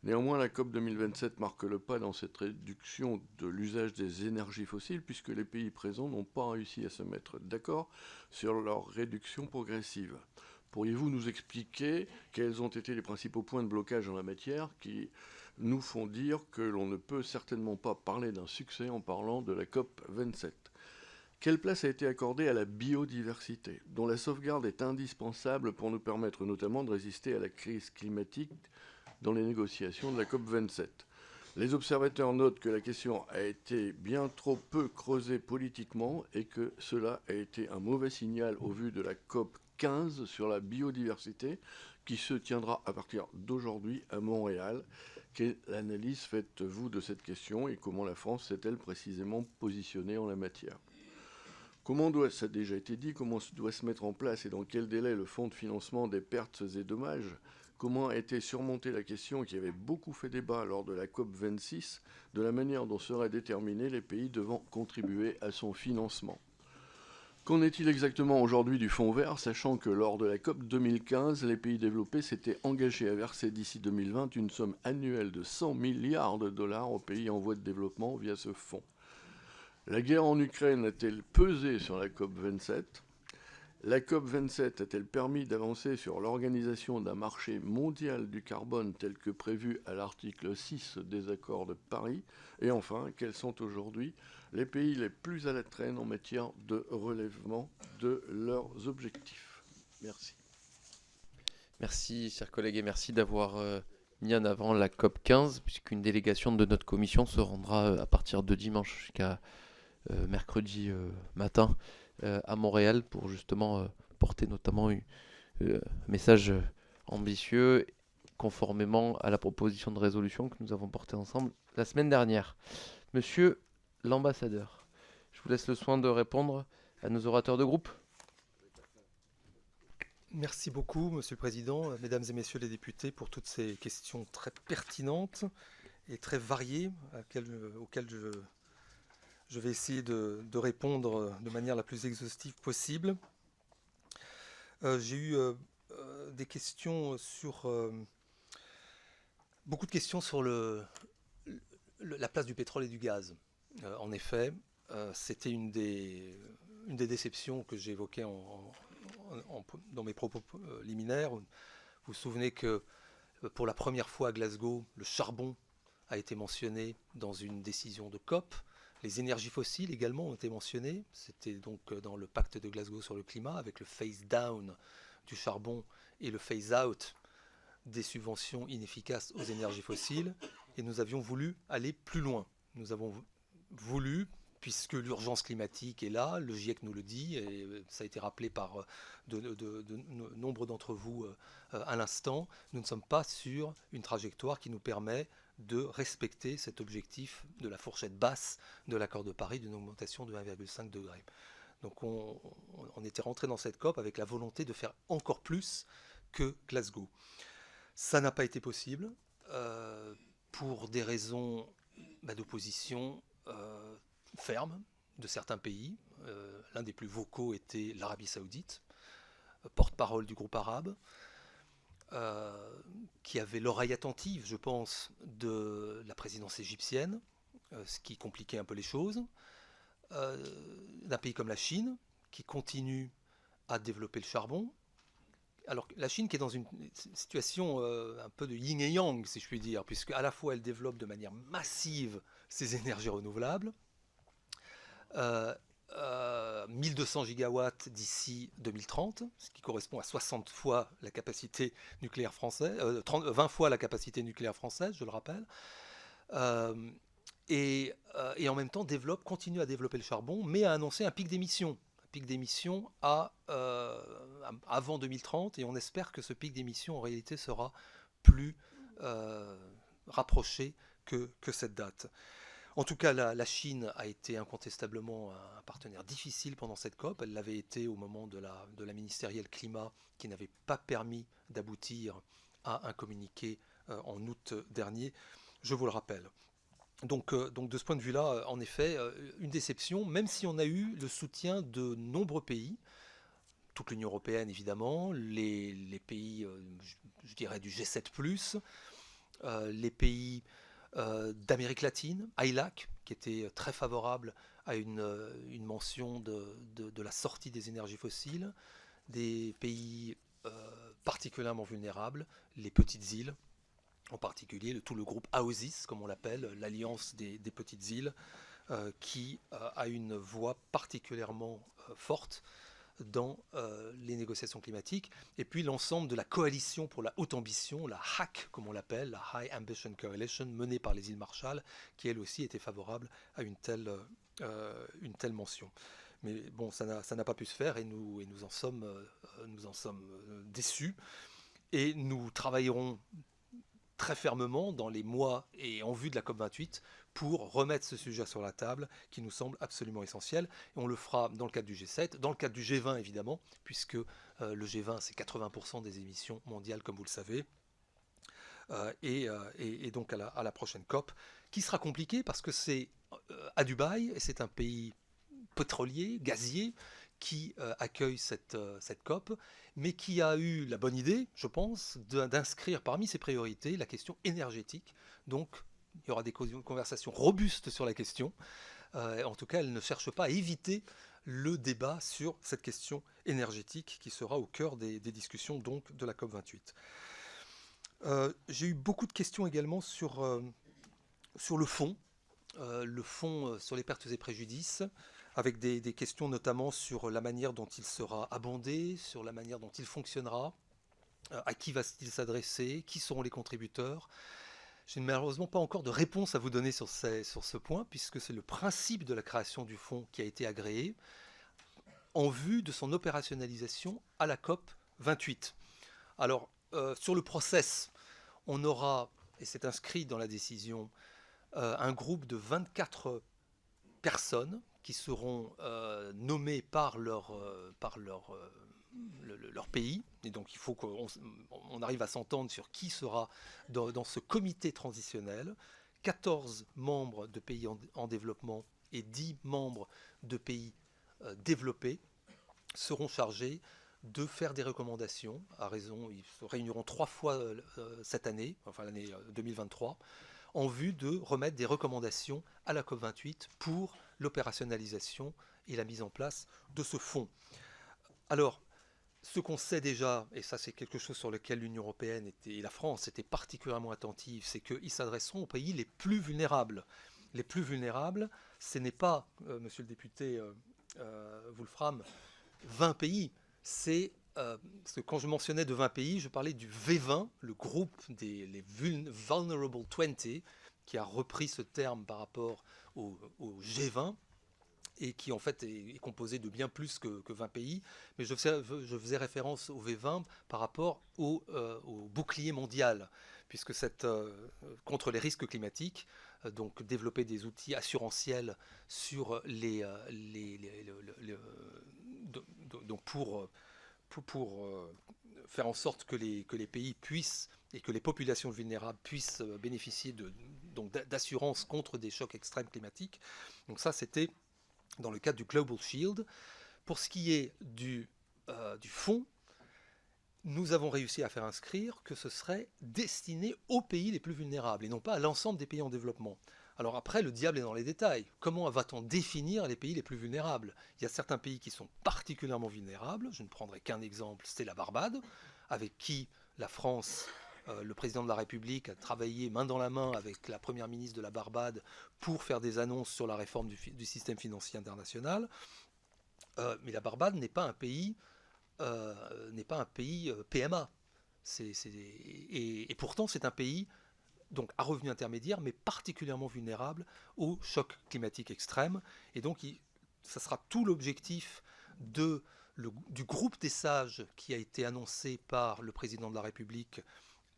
Néanmoins, la COP 2027 marque le pas dans cette réduction de l'usage des énergies fossiles, puisque les pays présents n'ont pas réussi à se mettre d'accord sur leur réduction progressive. Pourriez-vous nous expliquer quels ont été les principaux points de blocage en la matière qui nous font dire que l'on ne peut certainement pas parler d'un succès en parlant de la COP 27 ? Quelle place a été accordée à la biodiversité, dont la sauvegarde est indispensable pour nous permettre notamment de résister à la crise climatique dans les négociations de la COP 27 ? Les observateurs notent que la question a été bien trop peu creusée politiquement et que cela a été un mauvais signal au vu de la COP 15 sur la biodiversité qui se tiendra à partir d'aujourd'hui à Montréal. Quelle analyse faites-vous de cette question et comment la France s'est-elle précisément positionnée en la matière ? Ça a déjà été dit, comment doit se mettre en place et dans quel délai le fonds de financement des pertes et dommages ? Comment a été surmontée la question qui avait beaucoup fait débat lors de la COP26 de la manière dont seraient déterminés les pays devant contribuer à son financement ? Qu'en est-il exactement aujourd'hui du fonds vert, sachant que lors de la COP 2015, les pays développés s'étaient engagés à verser d'ici 2020 une somme annuelle de 100 milliards de dollars aux pays en voie de développement via ce fonds ? La guerre en Ukraine a-t-elle pesé sur la COP 27 ? La COP 27 a-t-elle permis d'avancer sur l'organisation d'un marché mondial du carbone tel que prévu à l'article 6 des accords de Paris ? Et enfin, quels sont aujourd'hui les pays les plus à la traîne en matière de relèvement de leurs objectifs ? Merci. Merci, chers collègues, et merci d'avoir mis en avant la COP 15, puisqu'une délégation de notre commission se rendra à partir de dimanche jusqu'à mercredi matin à Montréal pour justement porter notamment un message ambitieux conformément à la proposition de résolution que nous avons portée ensemble la semaine dernière. Monsieur l'ambassadeur, je vous laisse le soin de répondre à nos orateurs de groupe. Merci beaucoup, Monsieur le Président, Mesdames et Messieurs les députés, pour toutes ces questions très pertinentes et très variées auxquelles je vais essayer de répondre de manière la plus exhaustive possible. J'ai eu des questions sur... beaucoup de questions sur la place du pétrole et du gaz. En effet, c'était une des déceptions que j'évoquais dans mes propos liminaires. Vous vous souvenez que pour la première fois à Glasgow, le charbon a été mentionné dans une décision de COP. Les énergies fossiles également ont été mentionnées. C'était donc dans le pacte de Glasgow sur le climat, avec le phase-down du charbon et le phase-out des subventions inefficaces aux énergies fossiles. Et nous avions voulu aller plus loin. Nous avons voulu, puisque l'urgence climatique est là, le GIEC nous le dit, et ça a été rappelé par de nombre d'entre vous à l'instant, nous ne sommes pas sur une trajectoire qui nous permet de respecter cet objectif de la fourchette basse de l'accord de Paris d'une augmentation de 1,5 degré. Donc on était rentré dans cette COP avec la volonté de faire encore plus que Glasgow. Ça n'a pas été possible pour des raisons d'opposition ferme de certains pays. L'un des plus vocaux était l'Arabie Saoudite, porte-parole du groupe arabe, qui avait l'oreille attentive, je pense, de la présidence égyptienne, ce qui compliquait un peu les choses, d'un pays comme la Chine, qui continue à développer le charbon. Alors la Chine qui est dans une situation un peu de yin et yang, si je puis dire, puisque à la fois elle développe de manière massive ses énergies renouvelables, 1200 gigawatts d'ici 2030, ce qui correspond à 60 fois la capacité nucléaire française, 20 fois la capacité nucléaire française, je le rappelle, et en même temps continue à développer le charbon, mais a annoncé un pic d'émissions avant 2030, et on espère que ce pic d'émissions en réalité sera plus rapproché que cette date. En tout cas, la Chine a été incontestablement un partenaire difficile pendant cette COP. Elle l'avait été au moment de la ministérielle climat qui n'avait pas permis d'aboutir à un communiqué en août dernier, je vous le rappelle. Donc de ce point de vue-là, en effet, une déception, même si on a eu le soutien de nombreux pays, toute l'Union européenne évidemment, les pays, je dirais, du G7+, les pays d'Amérique latine, ILAC, qui était très favorable à une mention de la sortie des énergies fossiles, des pays particulièrement vulnérables, les petites îles, en particulier tout le groupe AOSIS, comme on l'appelle, l'Alliance des petites îles, qui a une voix particulièrement forte dans les négociations climatiques, et puis l'ensemble de la coalition pour la haute ambition, la HAC, comme on l'appelle, la High Ambition Coalition, menée par les îles Marshall, qui elle aussi était favorable à une telle mention. Mais bon, ça n'a pas pu se faire, et nous en sommes déçus, et nous travaillerons très fermement dans les mois et en vue de la COP28 pour remettre ce sujet sur la table qui nous semble absolument essentiel. Et on le fera dans le cadre du G7, dans le cadre du G20 évidemment, puisque le G20 c'est 80% des émissions mondiales comme vous le savez. Et donc à la prochaine COP, qui sera compliquée parce que c'est à Dubaï, et c'est un pays pétrolier, gazier, qui accueille cette COP, mais qui a eu la bonne idée, je pense, d'inscrire parmi ses priorités la question énergétique. Donc, il y aura des conversations robustes sur la question. En tout cas, elle ne cherche pas à éviter le débat sur cette question énergétique qui sera au cœur des discussions donc, de la COP28. J'ai eu beaucoup de questions également sur le fond sur les pertes et préjudices, avec des questions notamment sur la manière dont il sera abondé, sur la manière dont il fonctionnera, à qui va-t-il s'adresser, qui seront les contributeurs. Je n'ai malheureusement pas encore de réponse à vous donner sur ce point, puisque c'est le principe de la création du fonds qui a été agréé en vue de son opérationnalisation à la COP 28. Alors, sur le process, on aura, et c'est inscrit dans la décision, un groupe de 24 personnes qui seront nommées par leur pays. Et donc il faut qu'on arrive à s'entendre sur qui sera dans ce comité transitionnel. 14 membres de pays en développement et 10 membres de pays développés seront chargés de faire des recommandations à raison, ils se réuniront 3 fois cette année, enfin l'année 2023, en vue de remettre des recommandations à la COP28 pour l'opérationnalisation et la mise en place de ce fonds. Alors, ce qu'on sait déjà, et ça c'est quelque chose sur lequel l'Union européenne et la France étaient particulièrement attentives, c'est qu'ils s'adresseront aux pays les plus vulnérables. Les plus vulnérables, ce n'est pas, monsieur le député Wolfram, 20 pays, c'est... parce que quand je mentionnais de 20 pays, je parlais du V20, le groupe des Vulnerable 20, qui a repris ce terme par rapport au G20, et qui en fait est composé de bien plus que 20 pays. Mais je faisais référence au V20 par rapport au bouclier mondial, puisque contre les risques climatiques, donc développer des outils assurantiels sur donc pour faire en sorte que les pays puissent et que les populations vulnérables puissent bénéficier d'assurance contre des chocs extrêmes climatiques. Donc ça, c'était dans le cadre du Global Shield. Pour ce qui est du fonds, nous avons réussi à faire inscrire que ce serait destiné aux pays les plus vulnérables et non pas à l'ensemble des pays en développement. Alors après, le diable est dans les détails. Comment va-t-on définir les pays les plus vulnérables ? Il y a certains pays qui sont particulièrement vulnérables. Je ne prendrai qu'un exemple, c'est la Barbade, avec qui la France, le président de la République, a travaillé main dans la main avec la première ministre de la Barbade pour faire des annonces sur la réforme du système financier international. Mais la Barbade n'est pas un pays PMA. Et pourtant, c'est un pays donc à revenu intermédiaire, mais particulièrement vulnérable aux chocs climatiques extrêmes. Et donc, ça sera tout l'objectif du groupe des sages qui a été annoncé par le président de la République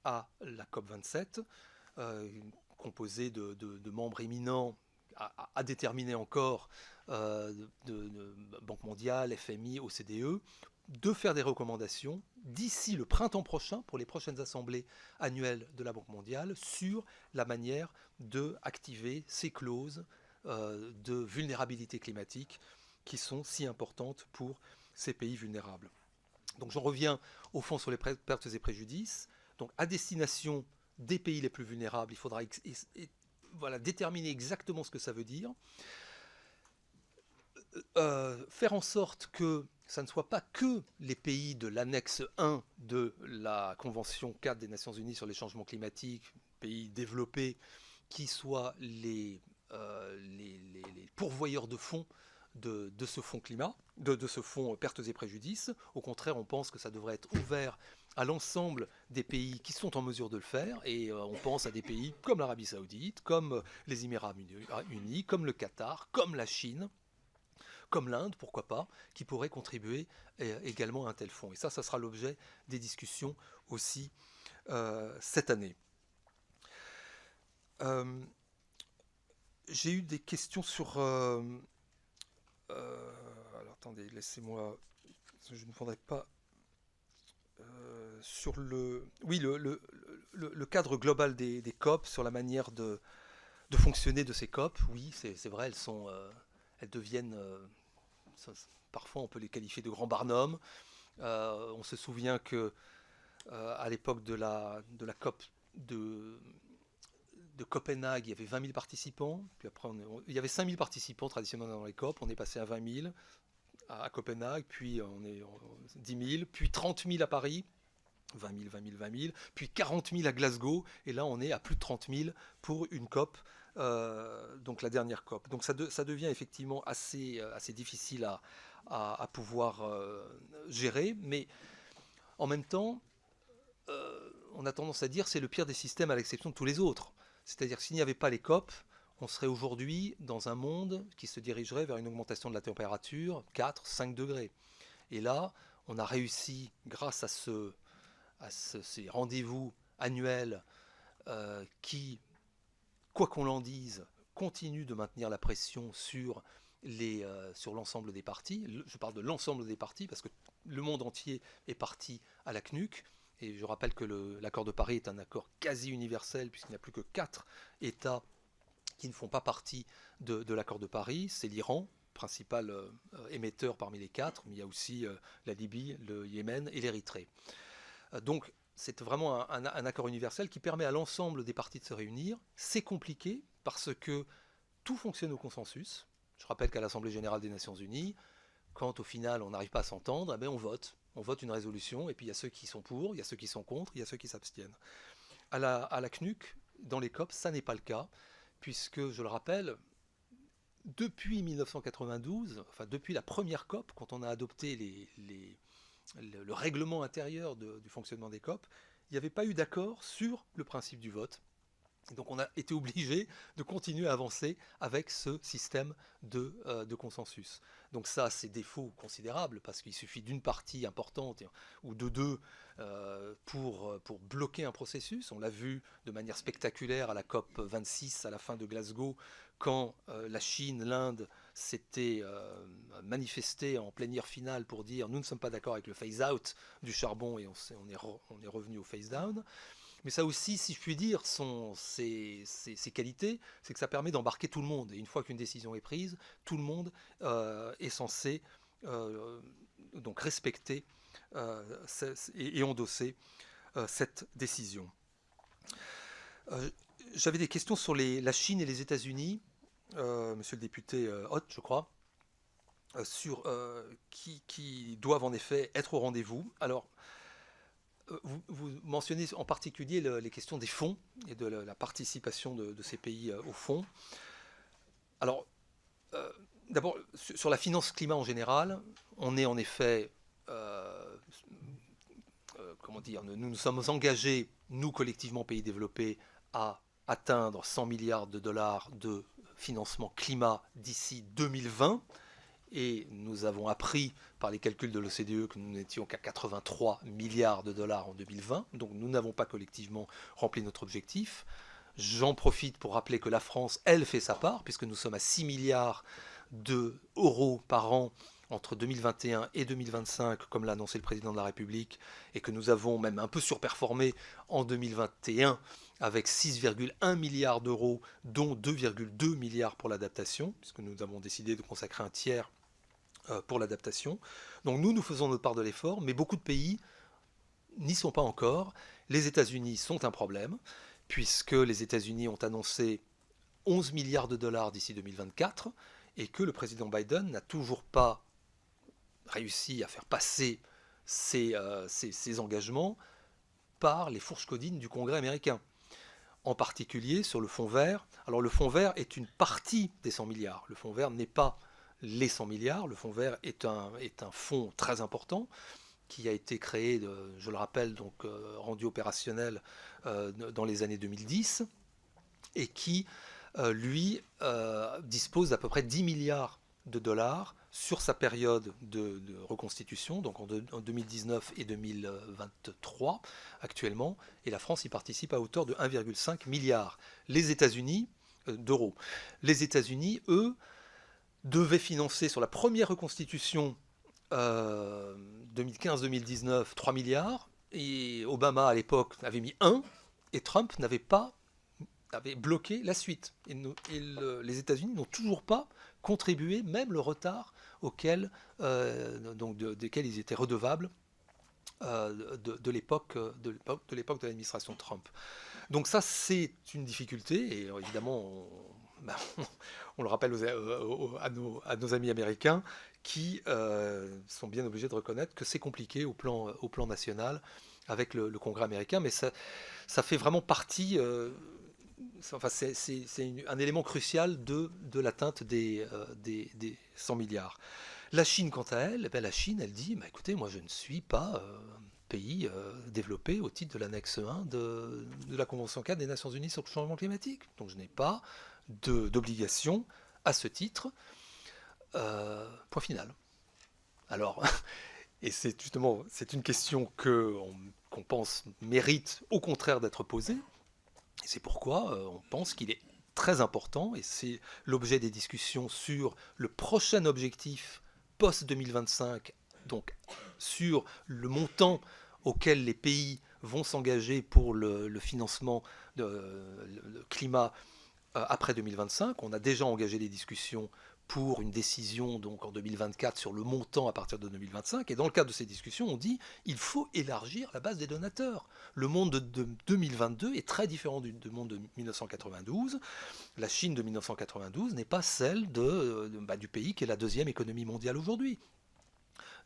à la COP27, composé de membres éminents à déterminer encore, de Banque mondiale, FMI, OCDE, de faire des recommandations d'ici le printemps prochain, pour les prochaines assemblées annuelles de la Banque mondiale, sur la manière d'activer ces clauses de vulnérabilité climatique qui sont si importantes pour ces pays vulnérables. Donc j'en reviens au fond sur les pertes et préjudices. Donc à destination des pays les plus vulnérables, il faudra déterminer exactement ce que ça veut dire. Faire en sorte que ça ne soit pas que les pays de l'annexe 1 de la Convention 4 des Nations Unies sur les changements climatiques, pays développés, qui soient les pourvoyeurs de fonds de ce fonds climat, de ce fonds pertes et préjudices. Au contraire, on pense que ça devrait être ouvert à l'ensemble des pays qui sont en mesure de le faire, et on pense à des pays comme l'Arabie Saoudite, comme les Émirats Unis, comme le Qatar, comme la Chine, comme l'Inde, pourquoi pas, qui pourraient contribuer également à un tel fonds. Et ça sera l'objet des discussions aussi cette année. J'ai eu des questions sur... alors attendez, laissez-moi... Je ne voudrais pas... sur le cadre global des COP, sur la manière de fonctionner de ces COP, oui, c'est vrai, elles deviennent... parfois, on peut les qualifier de grands barnums. On se souvient que à l'époque de la COP de Copenhague, il y avait 20 000 participants. Puis après, il y avait 5 000 participants traditionnellement dans les COP. On est passé à 20 000 à Copenhague, puis on est 10 000, puis 30 000 à Paris, 20 000, 20 000, 20 000, puis 40 000 à Glasgow, et là on est à plus de 30 000 pour une COP, donc la dernière COP. Donc ça devient effectivement assez difficile à pouvoir gérer, mais en même temps, on a tendance à dire c'est le pire des systèmes à l'exception de tous les autres. C'est-à-dire que s'il n'y avait pas les COP, on serait aujourd'hui dans un monde qui se dirigerait vers une augmentation de la température 4-5 degrés. Et là, on a réussi, grâce à ces rendez-vous annuels qui, quoi qu'on l'en dise, continuent de maintenir la pression sur l'ensemble des parties. Je parle de l'ensemble des parties parce que le monde entier est parti à la CNUC. Et je rappelle que l'accord de Paris est un accord quasi universel puisqu'il n'y a plus que 4 États qui ne font pas partie de l'accord de Paris. C'est l'Iran, principal émetteur parmi les 4, mais il y a aussi la Libye, le Yémen et l'Érythrée. Donc c'est vraiment un accord universel qui permet à l'ensemble des parties de se réunir. C'est compliqué parce que tout fonctionne au consensus. Je rappelle qu'à l'Assemblée Générale des Nations Unies, quand au final on n'arrive pas à s'entendre, on vote. On vote une résolution, et puis il y a ceux qui sont pour, il y a ceux qui sont contre, il y a ceux qui s'abstiennent. À la CNUC, dans les COP, ça n'est pas le cas, puisque, je le rappelle, depuis 1992, enfin depuis la première COP, quand on a adopté le règlement intérieur du fonctionnement des COP, il n'y avait pas eu d'accord sur le principe du vote. Et donc on a été obligé de continuer à avancer avec ce système de consensus. Donc ça, c'est défaut considérable, parce qu'il suffit d'une partie importante ou de deux pour bloquer un processus. On l'a vu de manière spectaculaire à la COP 26 à la fin de Glasgow, quand la Chine, l'Inde s'étaient manifestés en plénière finale pour dire « nous ne sommes pas d'accord avec le phase-out du charbon » et on est revenu au phase-down. Mais ça aussi, si je puis dire, ses qualités, c'est que ça permet d'embarquer tout le monde. Et une fois qu'une décision est prise, tout le monde est censé donc respecter et endosser cette décision. J'avais des questions sur la Chine et les États-Unis, monsieur le député Hoth, je crois, qui doivent en effet être au rendez-vous. Alors, vous mentionnez en particulier les questions des fonds et de la participation de ces pays aux fonds. Alors, d'abord, sur la finance climat en général, on est en effet, nous nous sommes engagés, nous collectivement pays développés, à atteindre 100 milliards de dollars de financement climat d'ici 2020. Et nous avons appris par les calculs de l'OCDE que nous n'étions qu'à 83 milliards de dollars en 2020. Donc nous n'avons pas collectivement rempli notre objectif. J'en profite pour rappeler que la France, elle, fait sa part, puisque nous sommes à 6 milliards d'euros par an entre 2021 et 2025, comme l'a annoncé le président de la République, et que nous avons même un peu surperformé en 2021 avec 6,1 milliards d'euros, dont 2,2 milliards pour l'adaptation, puisque nous avons décidé de consacrer un tiers pour l'adaptation. Donc nous faisons notre part de l'effort, mais beaucoup de pays n'y sont pas encore. Les États-Unis sont un problème, puisque les États-Unis ont annoncé 11 milliards de dollars d'ici 2024, et que le président Biden n'a toujours pas réussi à faire passer ces engagements par les fourches caudines du Congrès américain. En particulier sur le fonds vert. Alors le fonds vert est une partie des 100 milliards. Le fonds vert n'est pas les 100 milliards. Le fonds vert est un fonds très important qui a été créé, je le rappelle, donc rendu opérationnel dans les années 2010 et qui, lui, dispose d'à peu près 10 milliards de dollars sur sa période de reconstitution, donc en 2019 et 2023 actuellement, et la France y participe à hauteur de 1,5 milliard. Les États-Unis, d'euros. Les États-Unis, eux, devaient financer sur la première reconstitution 2015-2019 3 milliards, et Obama à l'époque avait mis 1, et Trump avait bloqué la suite. Et les États-Unis n'ont toujours pas contribué, même le retard desquels ils étaient redevables de l'époque de l'administration Trump. Donc ça, c'est une difficulté, et évidemment, on le rappelle à nos amis américains qui sont bien obligés de reconnaître que c'est compliqué au plan national avec le Congrès américain, mais ça fait vraiment partie... c'est un élément crucial de l'atteinte des 100 milliards. La Chine, quant à elle, la Chine, elle dit, écoutez, moi je ne suis pas pays développé au titre de l'annexe 1 de la Convention 4 des Nations Unies sur le changement climatique. Donc je n'ai pas d'obligation à ce titre. Point final. Alors, et c'est une question qu'on pense mérite au contraire d'être posée. Et c'est pourquoi on pense qu'il est très important, et c'est l'objet des discussions sur le prochain objectif post-2025, donc sur le montant auquel les pays vont s'engager pour le financement le climat après 2025. On a déjà engagé des discussions pour une décision donc en 2024 sur le montant à partir de 2025. Et dans le cadre de ces discussions, on dit qu'il faut élargir la base des donateurs. Le monde de 2022 est très différent du monde de 1992. La Chine de 1992 n'est pas celle du pays qui est la deuxième économie mondiale aujourd'hui.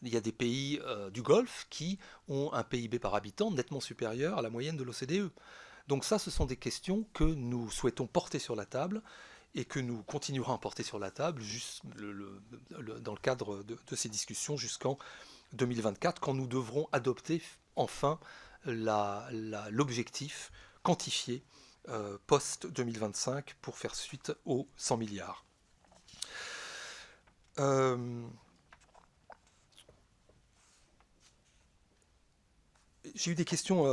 Il y a des pays du Golfe qui ont un PIB par habitant nettement supérieur à la moyenne de l'OCDE. Donc ça, ce sont des questions que nous souhaitons porter sur la table et que nous continuerons à porter sur la table dans le cadre de ces discussions jusqu'en 2024, quand nous devrons adopter enfin l'objectif quantifié post-2025 pour faire suite aux 100 milliards. J'ai eu des questions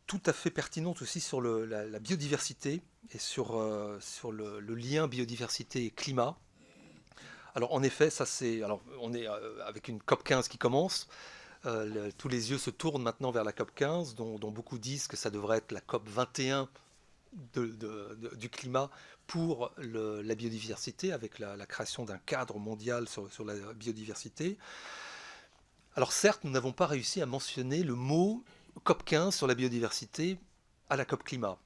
tout à fait pertinentes aussi sur la biodiversité et sur le lien biodiversité et climat. Alors en effet, on est avec une COP15 qui commence. Tous les yeux se tournent maintenant vers la COP15, dont beaucoup disent que ça devrait être la COP21 du climat pour la biodiversité, avec la création d'un cadre mondial sur la biodiversité. Alors certes, nous n'avons pas réussi à mentionner le mot COP15 sur la biodiversité à la COP climat.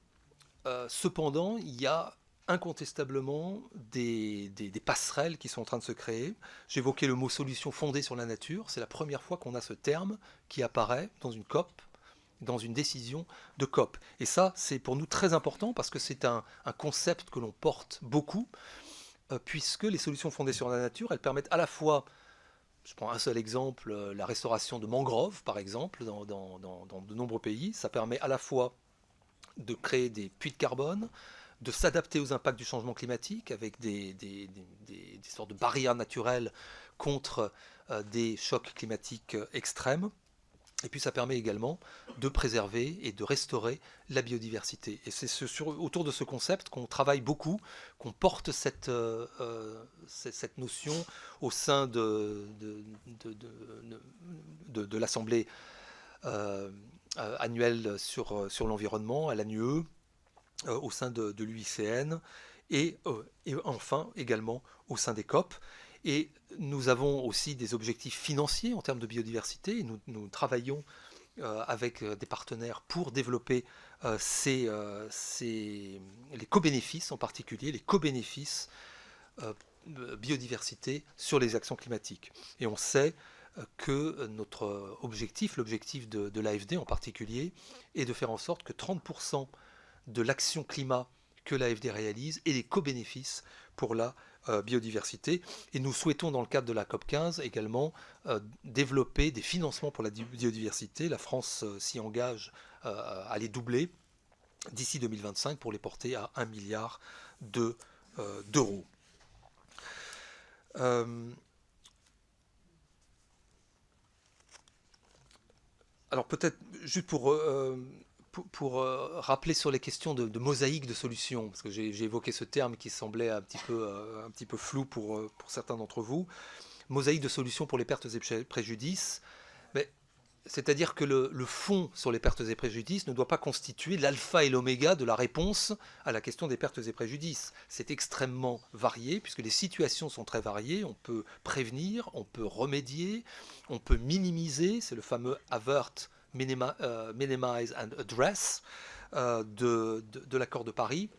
Cependant, il y a incontestablement des passerelles qui sont en train de se créer. J'évoquais le mot solution fondée sur la nature. C'est la première fois qu'on a ce terme qui apparaît dans une COP, dans une décision de COP. Et ça, c'est pour nous très important parce que c'est un concept que l'on porte beaucoup, puisque les solutions fondées sur la nature, elles permettent à la fois... Je prends un seul exemple, la restauration de mangroves, par exemple, dans de nombreux pays. Ça permet à la fois de créer des puits de carbone, de s'adapter aux impacts du changement climatique avec des sortes de barrières naturelles contre des chocs climatiques extrêmes. Et puis ça permet également de préserver et de restaurer la biodiversité. Et c'est autour de ce concept qu'on travaille beaucoup, qu'on porte cette notion au sein de l'Assemblée annuelle sur l'environnement, à l'ANUE, au sein de l'UICN, et enfin également au sein des COP. Et nous avons aussi des objectifs financiers en termes de biodiversité. Et nous travaillons avec des partenaires pour développer les co-bénéfices, en particulier les co-bénéfices biodiversité sur les actions climatiques. Et on sait que notre objectif, l'objectif de l'AFD en particulier, est de faire en sorte que 30% de l'action climat que l'AFD réalise ait des co-bénéfices pour la biodiversité. Et nous souhaitons, dans le cadre de la COP15, également développer des financements pour la biodiversité. La France s'y engage à les doubler d'ici 2025 pour les porter à 1 milliard d'euros. Alors peut-être juste pour rappeler sur les questions de mosaïque de solutions, parce que j'ai évoqué ce terme qui semblait un petit peu flou pour certains d'entre vous. Mosaïque de solutions pour les pertes et préjudices, c'est-à-dire que le fond sur les pertes et préjudices ne doit pas constituer l'alpha et l'oméga de la réponse à la question des pertes et préjudices. C'est extrêmement varié, puisque les situations sont très variées. On peut prévenir, on peut remédier, on peut minimiser, c'est le fameux avert, minimize and address de l'accord de Paris.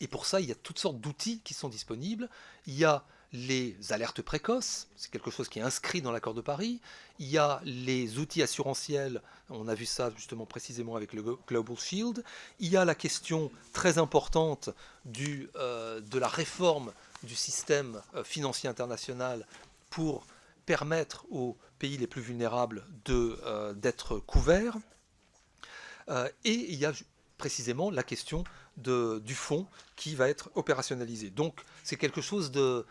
Et pour ça, il y a toutes sortes d'outils qui sont disponibles. Il y a les alertes précoces, c'est quelque chose qui est inscrit dans l'accord de Paris. Il y a les outils assurantiels, on a vu ça justement précisément avec le Global Shield. Il y a la question très importante de la réforme du système financier international pour permettre aux pays les plus vulnérables d'être couverts. Et il y a précisément la question du fonds qui va être opérationnalisé. Donc c'est quelque chose de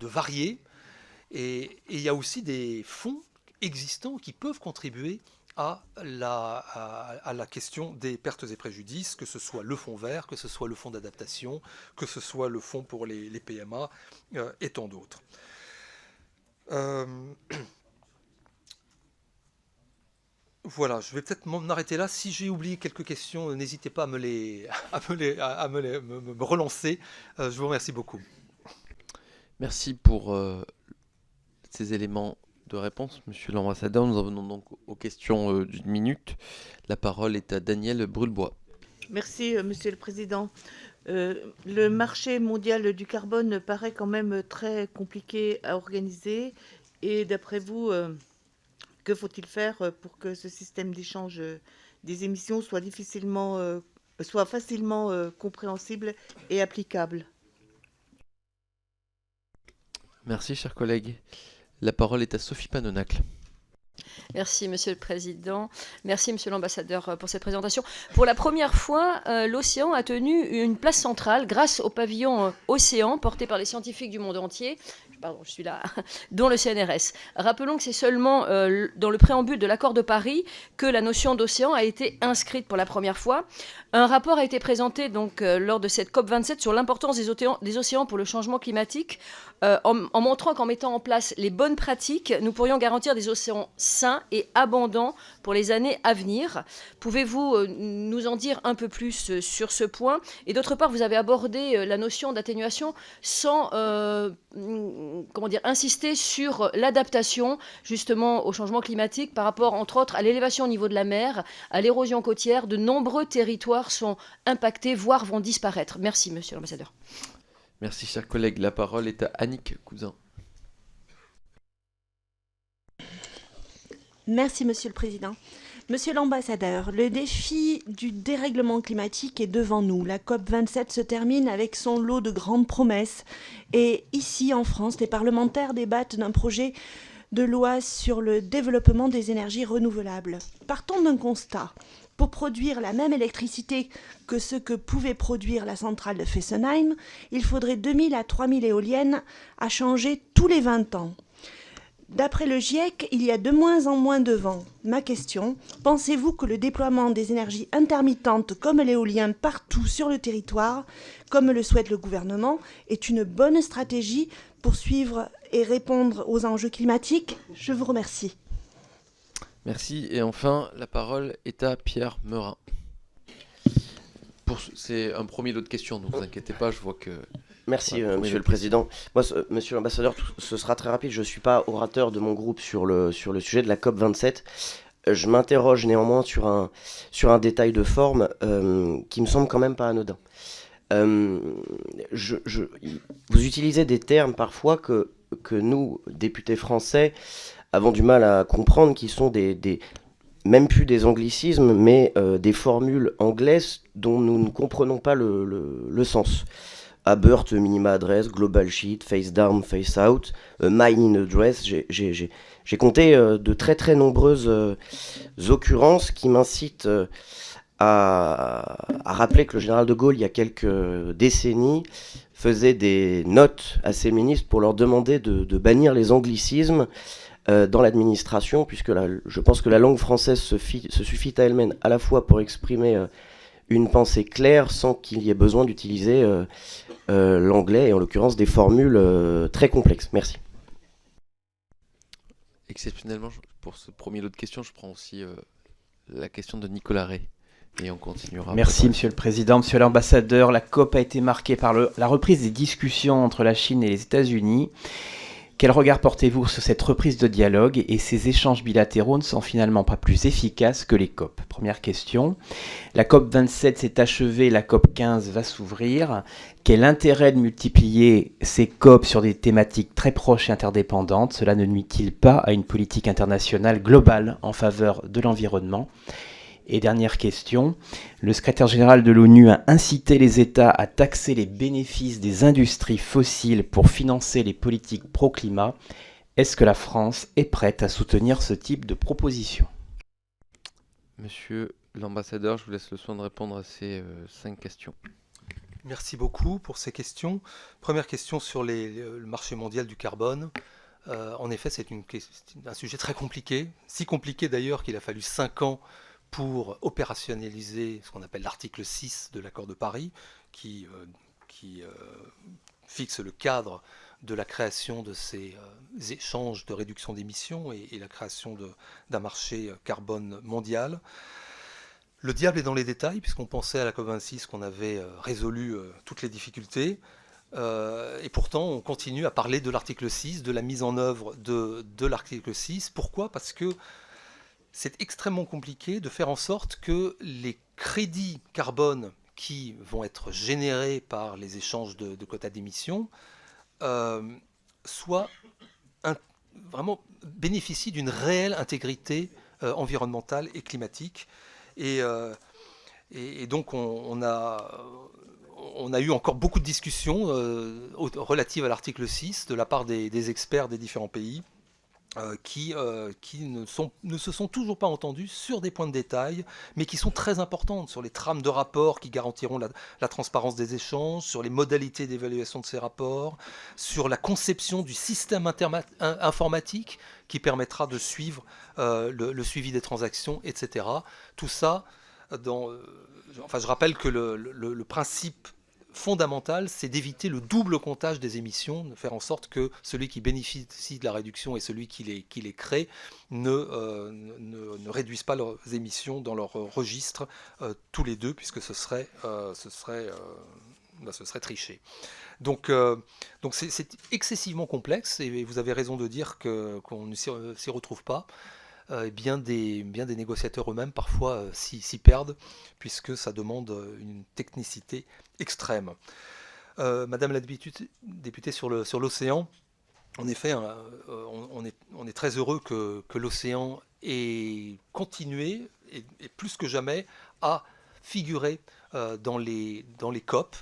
varié. Et il y a aussi des fonds existants qui peuvent contribuer à la question des pertes et préjudices, que ce soit le fonds vert, que ce soit le fonds d'adaptation, que ce soit le fonds pour les PMA et tant d'autres. Voilà, je vais peut-être m'en arrêter là. Si j'ai oublié quelques questions, n'hésitez pas à me relancer. Je vous remercie beaucoup. Merci pour ces éléments de réponse, Monsieur l'ambassadeur. Nous en venons donc aux questions d'une minute. La parole est à Daniel Brulbois. Merci, Monsieur le Président. Le marché mondial du carbone paraît quand même très compliqué à organiser. Et d'après vous, que faut-il faire pour que ce système d'échange des émissions soit facilement compréhensible et applicable? Merci, chers collègues. La parole est à Sophie Panonacle. Merci, Monsieur le Président. Merci, Monsieur l'ambassadeur, pour cette présentation. Pour la première fois, l'océan a tenu une place centrale grâce au pavillon Océan porté par les scientifiques du monde entier. Pardon, je suis là, dont le CNRS. Rappelons que c'est seulement dans le préambule de l'accord de Paris que la notion d'océan a été inscrite pour la première fois. Un rapport a été présenté donc lors de cette COP27 sur l'importance des océans pour le changement climatique, en montrant qu'en mettant en place les bonnes pratiques, nous pourrions garantir des océans sains et abondants pour les années à venir. Pouvez-vous nous en dire un peu plus sur ce point? Et d'autre part, vous avez abordé la notion d'atténuation sans insister sur l'adaptation justement au changement climatique par rapport, entre autres, à l'élévation au niveau de la mer, à l'érosion côtière. De nombreux territoires sont impactés, voire vont disparaître. Merci, Monsieur l'ambassadeur. Merci, chers collègues. La parole est à Annick Cousin. Merci, Monsieur le Président. Monsieur l'ambassadeur, le défi du dérèglement climatique est devant nous. La COP27 se termine avec son lot de grandes promesses. Et ici, en France, les parlementaires débattent d'un projet de loi sur le développement des énergies renouvelables. Partons d'un constat. Pour produire la même électricité que ce que pouvait produire la centrale de Fessenheim, il faudrait 2000 à 3000 éoliennes à changer tous les 20 ans. D'après le GIEC, il y a de moins en moins de vent. Ma question, pensez-vous que le déploiement des énergies intermittentes comme l'éolien partout sur le territoire, comme le souhaite le gouvernement, est une bonne stratégie pour suivre et répondre aux enjeux climatiques? Je vous remercie. Merci. Et enfin, la parole est à Pierre Meurin. C'est un premier lot de questions, ne vous inquiétez pas, je vois que... Merci, Ouais, Monsieur le Président. Moi, Monsieur l'ambassadeur, ce sera très rapide. Je ne suis pas orateur de mon groupe sur le sujet de la COP27. Je m'interroge néanmoins sur un détail de forme qui me semble quand même pas anodin. Vous utilisez des termes parfois que nous, députés français, avons du mal à comprendre, qui sont même plus des anglicismes, mais des formules anglaises dont nous ne comprenons pas le sens. Abort, minima address, global sheet, face down, face out, mine in address. J'ai compté de très très nombreuses occurrences qui m'incitent à rappeler que le général de Gaulle, il y a quelques décennies, faisait des notes à ses ministres pour leur demander de bannir les anglicismes dans l'administration, puisque je pense que la langue française se suffit à elle-même à la fois pour exprimer une pensée claire sans qu'il y ait besoin d'utiliser l'anglais, et en l'occurrence des formules très complexes. Merci. Exceptionnellement, pour ce premier lot de questions, je prends aussi la question de Nicolas Ray. Et on continuera. Merci Monsieur le Président. Monsieur l'ambassadeur, la COP a été marquée par la reprise des discussions entre la Chine et les États-Unis. Quel regard portez-vous sur cette reprise de dialogue et ces échanges bilatéraux ne sont finalement pas plus efficaces que les COP? Première question. La COP 27 s'est achevée, la COP 15 va s'ouvrir. Quel intérêt de multiplier ces COP sur des thématiques très proches et interdépendantes? Cela ne nuit-il pas à une politique internationale globale en faveur de l'environnement? Et dernière question, le secrétaire général de l'ONU a incité les États à taxer les bénéfices des industries fossiles pour financer les politiques pro-climat. Est-ce que la France est prête à soutenir ce type de proposition? Monsieur l'ambassadeur, je vous laisse le soin de répondre à ces 5 questions. Merci beaucoup pour ces questions. Première question sur le marché mondial du carbone. En effet, c'est un sujet très compliqué, si compliqué d'ailleurs qu'il a fallu 5 ans pour opérationnaliser ce qu'on appelle l'article 6 de l'accord de Paris, qui fixe le cadre de la création de ces échanges de réduction d'émissions et la création d'un marché carbone mondial. Le diable est dans les détails, puisqu'on pensait à la COP26 qu'on avait résolu toutes les difficultés, et pourtant on continue à parler de l'article 6, de la mise en œuvre de l'article 6. Pourquoi? Parce que c'est extrêmement compliqué de faire en sorte que les crédits carbone qui vont être générés par les échanges de quotas d'émissions vraiment bénéficient d'une réelle intégrité environnementale et climatique. Et donc on a eu encore beaucoup de discussions relatives à l'article 6 de la part des experts des différents pays. Qui ne se sont toujours pas entendus sur des points de détail, mais qui sont très importantes, sur les trames de rapports qui garantiront la transparence des échanges, sur les modalités d'évaluation de ces rapports, sur la conception du système informatique qui permettra de suivre le suivi des transactions, etc. Tout ça, je rappelle que le principe fondamental, c'est d'éviter le double comptage des émissions, de faire en sorte que celui qui bénéficie de la réduction et celui qui les crée ne réduisent pas leurs émissions dans leur registre tous les deux, puisque ce serait tricher. Donc c'est excessivement complexe, et vous avez raison de dire qu'on ne s'y retrouve pas. Bien des négociateurs eux-mêmes parfois s'y perdent, puisque ça demande une technicité extrême. Madame la députée sur l'océan, en effet, on est très heureux que l'océan ait continué, et plus que jamais, à figurer dans les COP.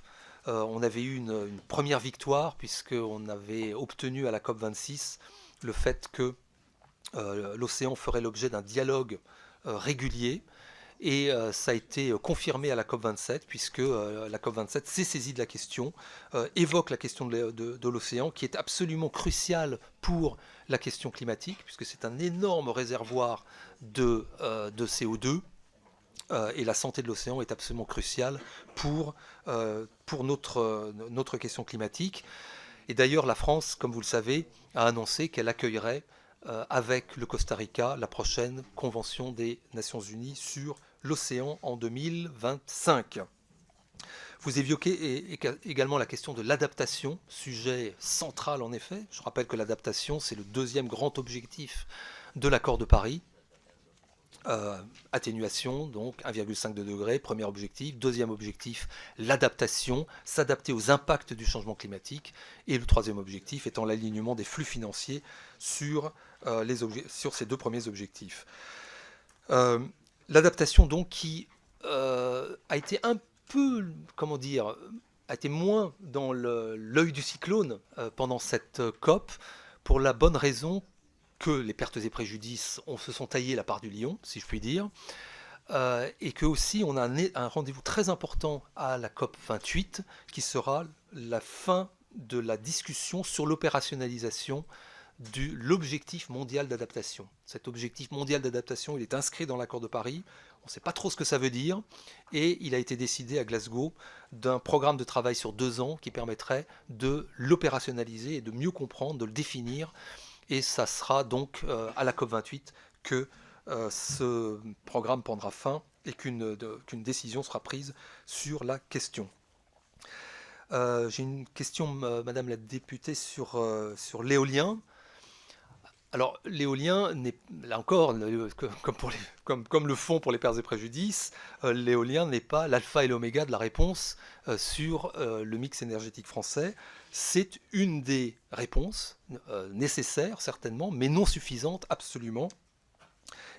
On avait eu une première victoire, puisqu'on avait obtenu à la COP 26 le fait que l'océan ferait l'objet d'un dialogue régulier, Et ça a été confirmé à la COP27, puisque la COP27 s'est saisie de la question, évoque la question de l'océan, qui est absolument cruciale pour la question climatique, puisque c'est un énorme réservoir de CO2. Et la santé de l'océan est absolument cruciale pour notre question climatique. Et d'ailleurs, la France, comme vous le savez, a annoncé qu'elle accueillerait avec le Costa Rica la prochaine convention des Nations Unies sur l'océan en 2025. Vous évoquez également la question de l'adaptation, sujet central en effet. Je rappelle que l'adaptation, c'est le deuxième grand objectif de l'accord de Paris. Atténuation, donc 1,5 degré, premier objectif. Deuxième objectif, l'adaptation, s'adapter aux impacts du changement climatique. Et le troisième objectif étant l'alignement des flux financiers sur ces deux premiers objectifs. L'adaptation, donc, qui a été un peu, comment dire, a été moins dans l'œil du cyclone pendant cette COP, pour la bonne raison que les pertes et préjudices se sont taillés la part du lion, si je puis dire, et que aussi on a un rendez-vous très important à la COP 28, qui sera la fin de la discussion sur l'opérationnalisation de l'objectif mondial d'adaptation. Cet objectif mondial d'adaptation, il est inscrit dans l'accord de Paris, on ne sait pas trop ce que ça veut dire, et il a été décidé à Glasgow d'un programme de travail sur 2 ans qui permettrait de l'opérationnaliser et de mieux comprendre, de le définir. Et ça sera donc à la COP28 que ce programme prendra fin et qu'une décision sera prise sur la question. J'ai une question, Madame la députée, sur l'éolien. Alors l'éolien, là encore, comme le fond pour les pertes et préjudices, l'éolien n'est pas l'alpha et l'oméga de la réponse sur le mix énergétique français. C'est une des réponses nécessaires, certainement, mais non suffisante, absolument.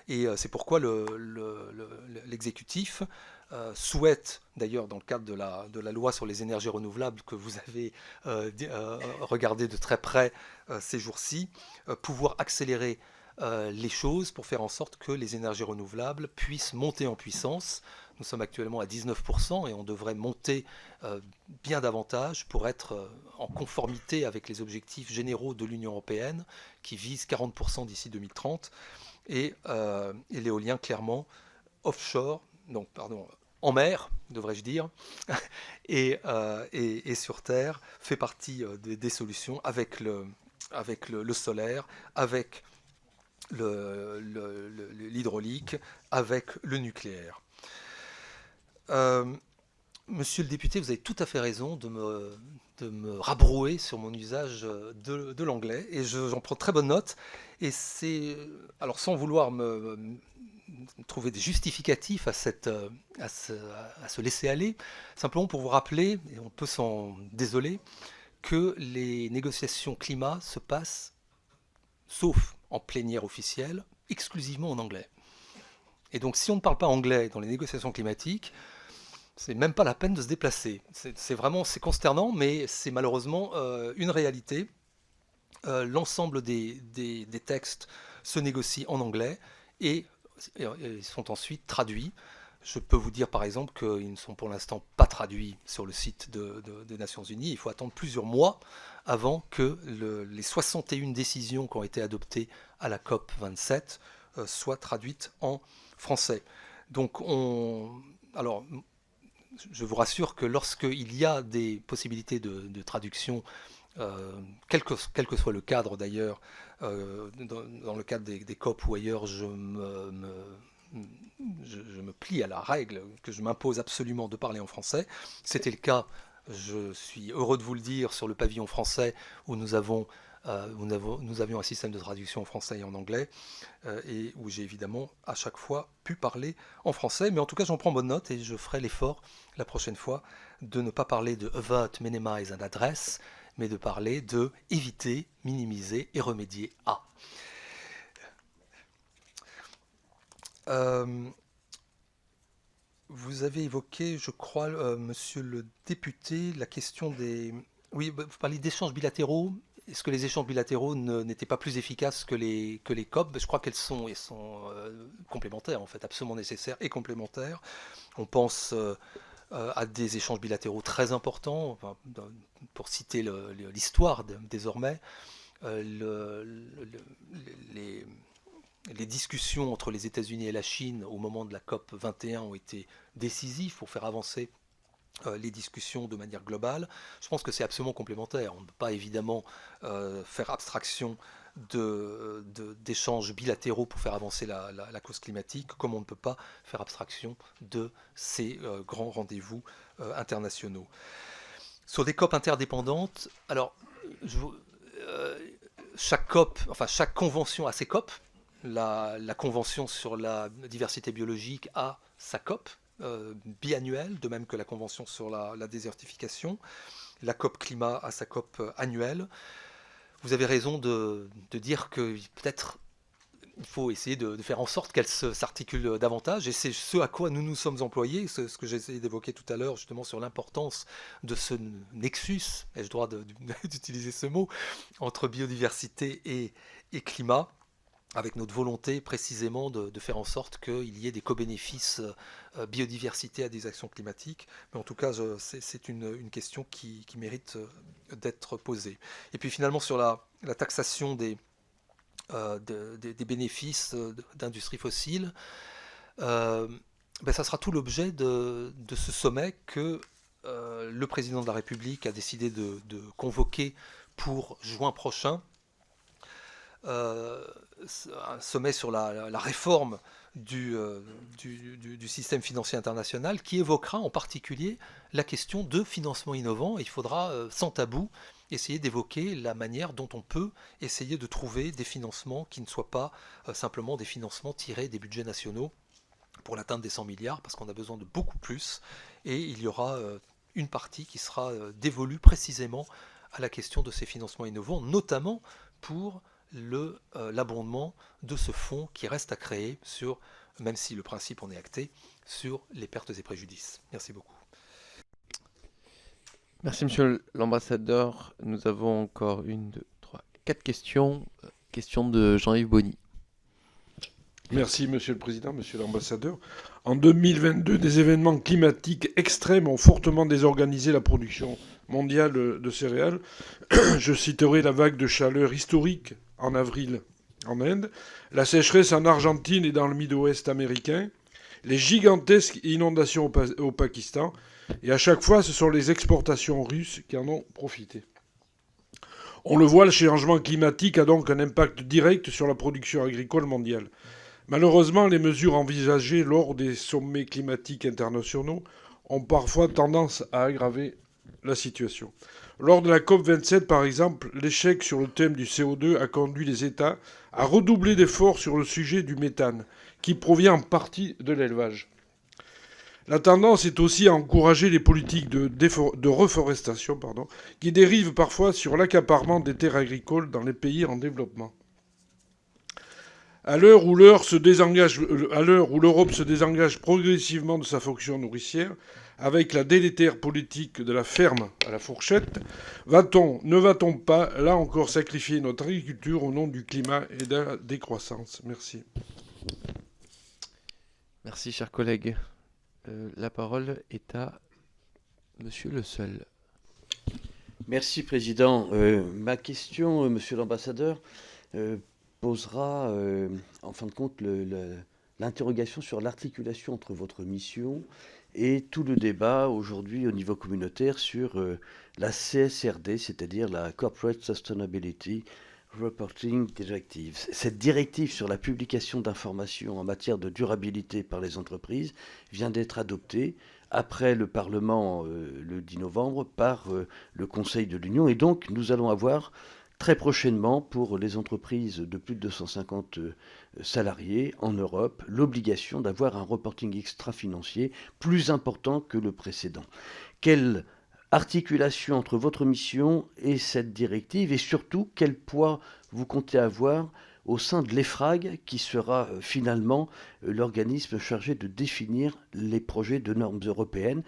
Et c'est pourquoi l'exécutif souhaite, d'ailleurs dans le cadre de la loi sur les énergies renouvelables que vous avez regardé de très près ces jours-ci, pouvoir accélérer les choses pour faire en sorte que les énergies renouvelables puissent monter en puissance. Nous sommes actuellement à 19% et on devrait monter bien davantage pour être en conformité avec les objectifs généraux de l'Union européenne qui visent 40% d'ici 2030. Et l'éolien, clairement, offshore, donc pardon, en mer, devrais-je dire, et sur Terre, fait partie des solutions avec le solaire, avec l'hydraulique, avec le nucléaire. Monsieur le député, vous avez tout à fait raison de me rabrouer sur mon usage de l'anglais, et j'en prends très bonne note. Et c'est, alors sans vouloir me trouver des justificatifs à ce laisser-aller, simplement pour vous rappeler, et on peut s'en désoler, que les négociations climat se passent, sauf en plénière officielle, exclusivement en anglais. Et donc si on ne parle pas anglais dans les négociations climatiques, c'est même pas la peine de se déplacer. C'est consternant, mais c'est malheureusement une réalité. L'ensemble des textes se négocient en anglais et sont ensuite traduits. Je peux vous dire par exemple qu'ils ne sont pour l'instant pas traduits sur le site des Nations Unies. Il faut attendre plusieurs mois avant que les 61 décisions qui ont été adoptées à la COP 27 soient traduites en français. Donc alors, je vous rassure que lorsqu'il y a des possibilités de traduction, quel que soit le cadre d'ailleurs, dans le cadre des COP ou ailleurs, je me plie à la règle que je m'impose absolument de parler en français. C'était le cas, je suis heureux de vous le dire, sur le pavillon français où nous avions un système de traduction en français et en anglais, et où j'ai évidemment à chaque fois pu parler en français. Mais en tout cas, j'en prends bonne note et je ferai l'effort la prochaine fois de ne pas parler de avert, minimize and address, mais de parler de éviter, minimiser et remédier à. Vous avez évoqué, je crois, monsieur le député, la question des... Oui, vous parlez d'échanges bilatéraux est-ce que les échanges bilatéraux n'étaient pas plus efficaces que les COP? Je crois qu'elles sont complémentaires, en fait, absolument nécessaires et complémentaires. On pense à des échanges bilatéraux très importants, enfin, pour citer l'histoire désormais. Les discussions entre les États-Unis et la Chine au moment de la COP 21 ont été décisives pour faire avancer les discussions de manière globale. Je pense que c'est absolument complémentaire. On ne peut pas évidemment faire abstraction d'échanges bilatéraux pour faire avancer la cause climatique, comme on ne peut pas faire abstraction de ces grands rendez-vous internationaux. Sur des COP interdépendantes, alors chaque convention a ses COP. La convention sur la diversité biologique a sa COP biannuelle, de même que la convention sur la désertification. La COP climat a sa COP annuelle. Vous avez raison de dire que peut-être il faut essayer de faire en sorte qu'elle s'articule davantage, et c'est ce à quoi nous nous sommes employés, ce que j'ai essayé d'évoquer tout à l'heure, justement sur l'importance de ce nexus, ai-je le droit d'utiliser ce mot, entre biodiversité et climat, avec notre volonté précisément de faire en sorte qu'il y ait des co-bénéfices biodiversité à des actions climatiques. Mais en tout cas, c'est une question qui mérite d'être posée. Et puis finalement, sur la taxation des bénéfices d'industries fossiles, ça sera tout l'objet de ce sommet que le président de la République a décidé de convoquer pour juin prochain. Un sommet sur la réforme du système financier international, qui évoquera en particulier la question de financement innovant. Il faudra, sans tabou, essayer d'évoquer la manière dont on peut essayer de trouver des financements qui ne soient pas simplement des financements tirés des budgets nationaux pour l'atteinte des 100 milliards, parce qu'on a besoin de beaucoup plus, et il y aura une partie qui sera dévolue précisément à la question de ces financements innovants, notamment pour l'abondement de ce fonds qui reste à créer, même si le principe en est acté, sur les pertes et préjudices. Merci beaucoup. Merci Monsieur l'ambassadeur. Nous avons encore 1, 2, 3, 4 questions. Question de Jean-Yves Bonny. Merci Monsieur le Président, Monsieur l'ambassadeur. En 2022, des événements climatiques extrêmes ont fortement désorganisé la production mondiale de céréales. Je citerai la vague de chaleur historique en avril en Inde, la sécheresse en Argentine et dans le Mid-Ouest américain, les gigantesques inondations au Pakistan, et à chaque fois, ce sont les exportations russes qui en ont profité. On le voit, le changement climatique a donc un impact direct sur la production agricole mondiale. Malheureusement, les mesures envisagées lors des sommets climatiques internationaux ont parfois tendance à aggraver la situation. Lors de la COP27, par exemple, l'échec sur le thème du CO2 a conduit les États à redoubler d'efforts sur le sujet du méthane, qui provient en partie de l'élevage. La tendance est aussi à encourager les politiques de reforestation qui dérivent parfois sur l'accaparement des terres agricoles dans les pays en développement. À l'heure où l'Europe se désengage progressivement de sa fonction nourricière, avec la délétère politique de la ferme à la fourchette, ne va-t-on pas, là encore, sacrifier notre agriculture au nom du climat et de la décroissance? Merci. Merci, chers collègues. La parole est à Monsieur Le Seul. Merci, Président. Ma question, Monsieur l'ambassadeur, posera, en fin de compte, l'interrogation sur l'articulation entre votre mission et tout le débat aujourd'hui au niveau communautaire sur la CSRD, c'est-à-dire la Corporate Sustainability Reporting Directive. Cette directive sur la publication d'informations en matière de durabilité par les entreprises vient d'être adoptée après le Parlement le 10 novembre par le Conseil de l'Union. Et donc, nous allons avoir très prochainement, pour les entreprises de plus de 250 salariés en Europe, l'obligation d'avoir un reporting extra-financier plus important que le précédent. Quelle articulation entre votre mission et cette directive, et surtout quel poids vous comptez avoir au sein de l'EFRAG, qui sera finalement l'organisme chargé de définir les projets de normes européennes?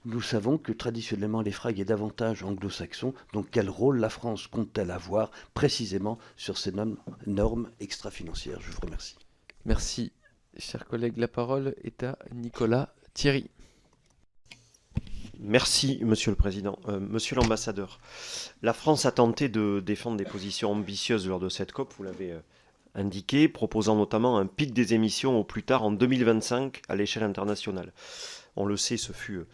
Nous savons que traditionnellement l'EFRAG est davantage anglo-saxon, donc quel rôle la France compte-t-elle avoir précisément sur ces normes extra-financières? Je vous remercie. Merci, chers collègues. La parole est à Nicolas Thierry. Merci, Monsieur le Président. Monsieur l'ambassadeur, la France a tenté de défendre des positions ambitieuses lors de cette COP, vous l'avez indiqué, proposant notamment un pic des émissions au plus tard en 2025 à l'échelle internationale. On le sait, ce fut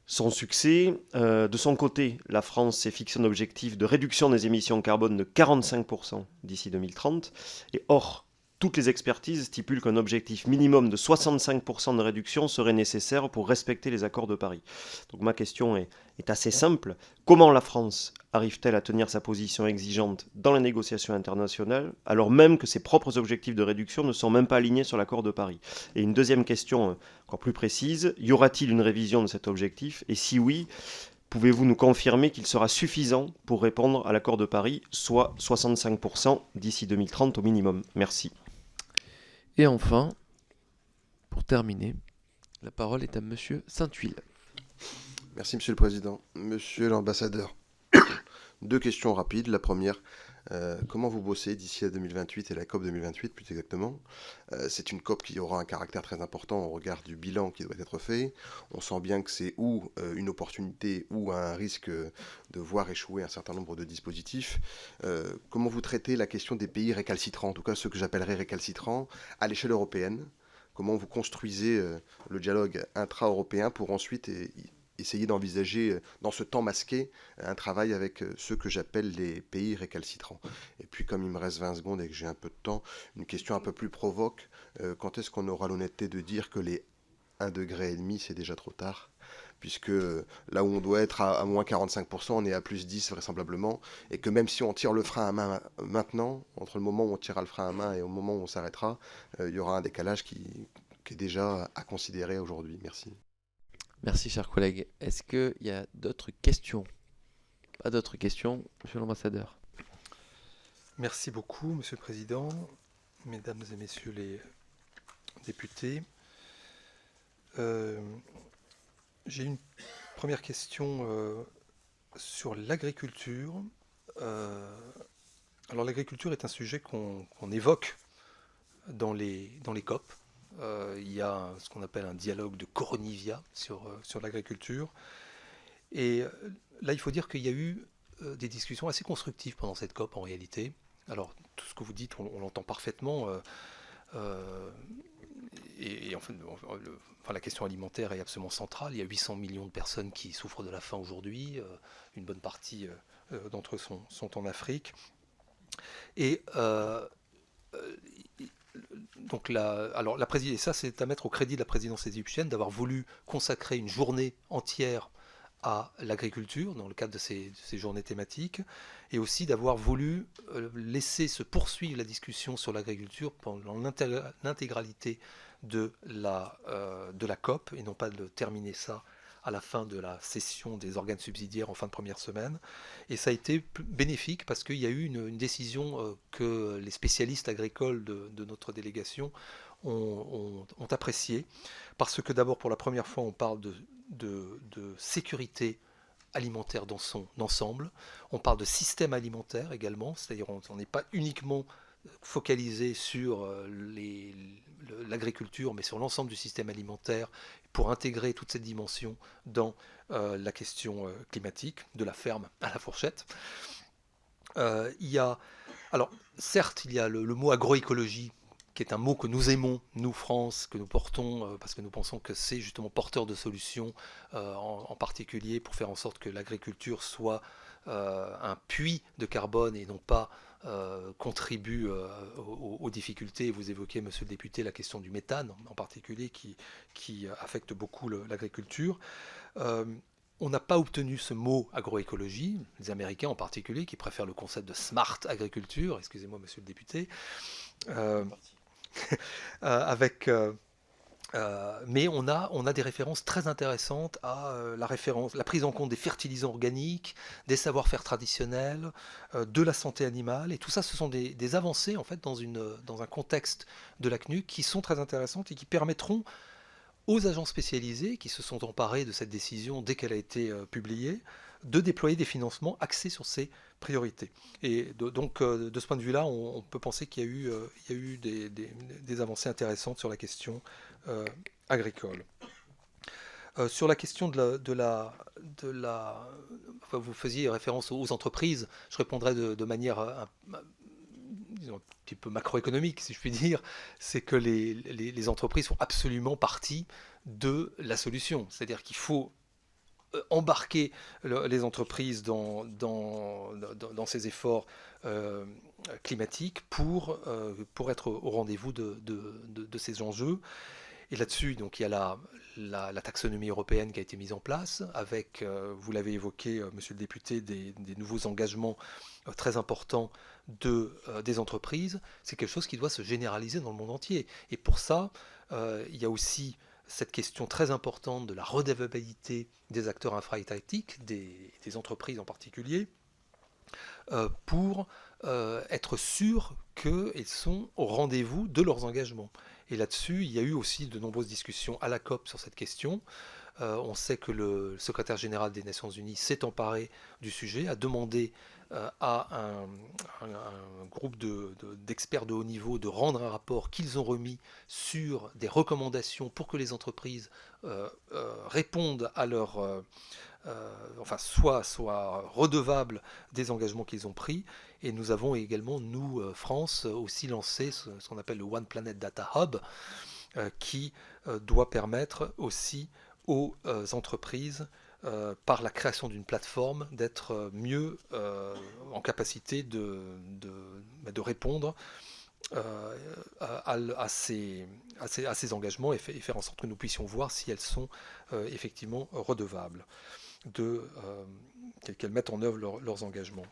sans succès. De son côté, la France s'est fixé un objectif de réduction des émissions carbone de 45% d'ici 2030. Et or, toutes les expertises stipulent qu'un objectif minimum de 65% de réduction serait nécessaire pour respecter les accords de Paris. Donc ma question est assez simple. Comment la France arrive-t-elle à tenir sa position exigeante dans les négociations internationales, alors même que ses propres objectifs de réduction ne sont même pas alignés sur l'accord de Paris? Et une deuxième question encore plus précise, y aura-t-il une révision de cet objectif? Et si oui, pouvez-vous nous confirmer qu'il sera suffisant pour répondre à l'accord de Paris, soit 65% d'ici 2030 au minimum? Merci. Et enfin, pour terminer, la parole est à Monsieur Saint-Huil. Merci Monsieur le Président. Monsieur l'ambassadeur, deux questions rapides. La première, comment vous bossez d'ici à 2028 et la COP 2028 plus exactement? C'est une COP qui aura un caractère très important au regard du bilan qui doit être fait. On sent bien que c'est ou une opportunité ou un risque de voir échouer un certain nombre de dispositifs. Comment vous traitez la question des pays récalcitrants, en tout cas ceux que j'appellerais récalcitrants, à l'échelle européenne? Comment vous construisez le dialogue intra-européen pour ensuite essayer d'envisager, dans ce temps masqué, un travail avec ceux que j'appelle les pays récalcitrants. Et puis, comme il me reste 20 secondes et que j'ai un peu de temps, une question un peu plus provoque. Quand est-ce qu'on aura l'honnêteté de dire que les 1,5 degré, c'est déjà trop tard? Puisque là où on doit être à moins 45%, on est à plus 10 vraisemblablement. Et que même si on tire le frein à main maintenant, entre le moment où on tirera le frein à main et au moment où on s'arrêtera, il y aura un décalage qui est déjà à considérer aujourd'hui. Merci. Merci, chers collègues. Est-ce qu'il y a d'autres questions? Pas d'autres questions, Monsieur l'ambassadeur. Merci beaucoup, Monsieur le Président, Mesdames et Messieurs les députés. J'ai une première question sur l'agriculture. Alors l'agriculture est un sujet qu'on évoque dans les COP. Il y a ce qu'on appelle un dialogue de Coronivia sur l'agriculture. Et là, il faut dire qu'il y a eu des discussions assez constructives pendant cette COP en réalité. Alors, tout ce que vous dites, on l'entend parfaitement. Et enfin, la question alimentaire est absolument centrale. Il y a 800 millions de personnes qui souffrent de la faim aujourd'hui. Une bonne partie d'entre eux sont en Afrique. Et donc et ça c'est à mettre au crédit de la présidence égyptienne d'avoir voulu consacrer une journée entière à l'agriculture dans le cadre de ces journées thématiques, et aussi d'avoir voulu laisser se poursuivre la discussion sur l'agriculture pendant l'intégralité de la COP, et non pas de terminer ça à la fin de la session des organes subsidiaires en fin de première semaine. Et ça a été bénéfique parce qu'il y a eu une décision que les spécialistes agricoles de notre délégation ont appréciée, parce que d'abord, pour la première fois, on parle de sécurité alimentaire dans son ensemble, on parle de système alimentaire également, c'est-à-dire on n'est pas uniquement focalisé sur l'agriculture, mais sur l'ensemble du système alimentaire, pour intégrer toute cette dimension dans la question climatique, de la ferme à la fourchette. Alors, certes, il y a le mot agroécologie, qui est un mot que nous aimons, nous, France, que nous portons, parce que nous pensons que c'est justement porteur de solutions, en particulier pour faire en sorte que l'agriculture soit un puits de carbone et non pas contribue aux difficultés. Vous évoquez, monsieur le député, la question du méthane en particulier qui affecte beaucoup l'agriculture. On n'a pas obtenu ce mot agroécologie, les Américains en particulier, qui préfèrent le concept de smart agriculture, excusez-moi monsieur le député, mais on a des références très intéressantes à la prise en compte des fertilisants organiques, des savoir-faire traditionnels, de la santé animale, et tout ça, ce sont des avancées en fait dans un contexte de la CNUC qui sont très intéressantes et qui permettront aux agents spécialisés qui se sont emparés de cette décision dès qu'elle a été publiée, de déployer des financements axés sur ces priorités. Et donc, de ce point de vue-là, on peut penser qu'il y a eu des avancées intéressantes sur la question agricole. Sur la question enfin, vous faisiez référence aux entreprises, je répondrai de manière disons, un petit peu macroéconomique, si je puis dire, c'est que les entreprises font absolument partie de la solution. C'est-à-dire qu'il faut embarquer les entreprises dans ces efforts climatiques pour être au rendez-vous de ces enjeux. Et là-dessus, donc, il y a la taxonomie européenne qui a été mise en place, avec, vous l'avez évoqué, monsieur le député, des nouveaux engagements très importants des entreprises. C'est quelque chose qui doit se généraliser dans le monde entier. Et pour ça, il y a aussi cette question très importante de la redevabilité des acteurs infra-étatiques, des entreprises en particulier, pour être sûr qu'elles sont au rendez-vous de leurs engagements. Et là-dessus, il y a eu aussi de nombreuses discussions à la COP sur cette question. On sait que le secrétaire général des Nations Unies s'est emparé du sujet, a demandé à un groupe d'experts de haut niveau de rendre un rapport qu'ils ont remis sur des recommandations pour que les entreprises répondent à leur... enfin, soient redevables des engagements qu'ils ont pris. Et nous avons également, nous, France, aussi lancé ce qu'on appelle le One Planet Data Hub, qui doit permettre aussi aux entreprises, par la création d'une plateforme, d'être mieux en capacité de répondre à ces engagements et faire en sorte que nous puissions voir si elles sont effectivement redevables, qu'elles mettent en œuvre leurs engagements.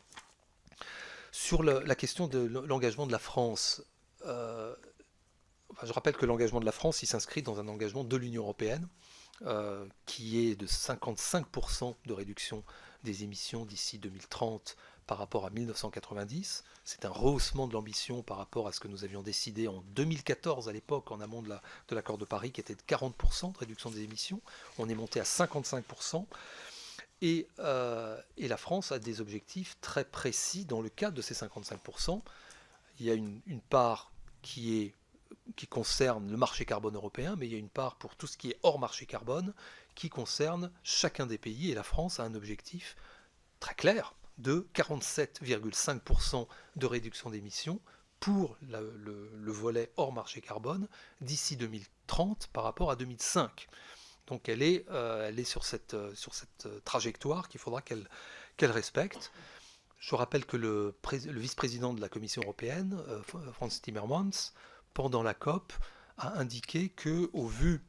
Sur la question de l'engagement de la France, je rappelle que l'engagement de la France, il s'inscrit dans un engagement de l'Union européenne, qui est de 55% de réduction des émissions d'ici 2030 par rapport à 1990. C'est un rehaussement de l'ambition par rapport à ce que nous avions décidé en 2014 à l'époque, en amont de l'accord de Paris, qui était de 40% de réduction des émissions. On est monté à 55%. Et la France a des objectifs très précis dans le cadre de ces 55%. Il y a une part qui concerne le marché carbone européen, mais il y a une part pour tout ce qui est hors marché carbone qui concerne chacun des pays. Et la France a un objectif très clair de 47,5% de réduction d'émissions pour le volet hors marché carbone d'ici 2030 par rapport à 2005. Donc elle est sur cette trajectoire qu'il faudra qu'elle respecte. Je rappelle que le vice-président de la Commission européenne, Frans Timmermans, pendant la COP, a indiqué qu'au vu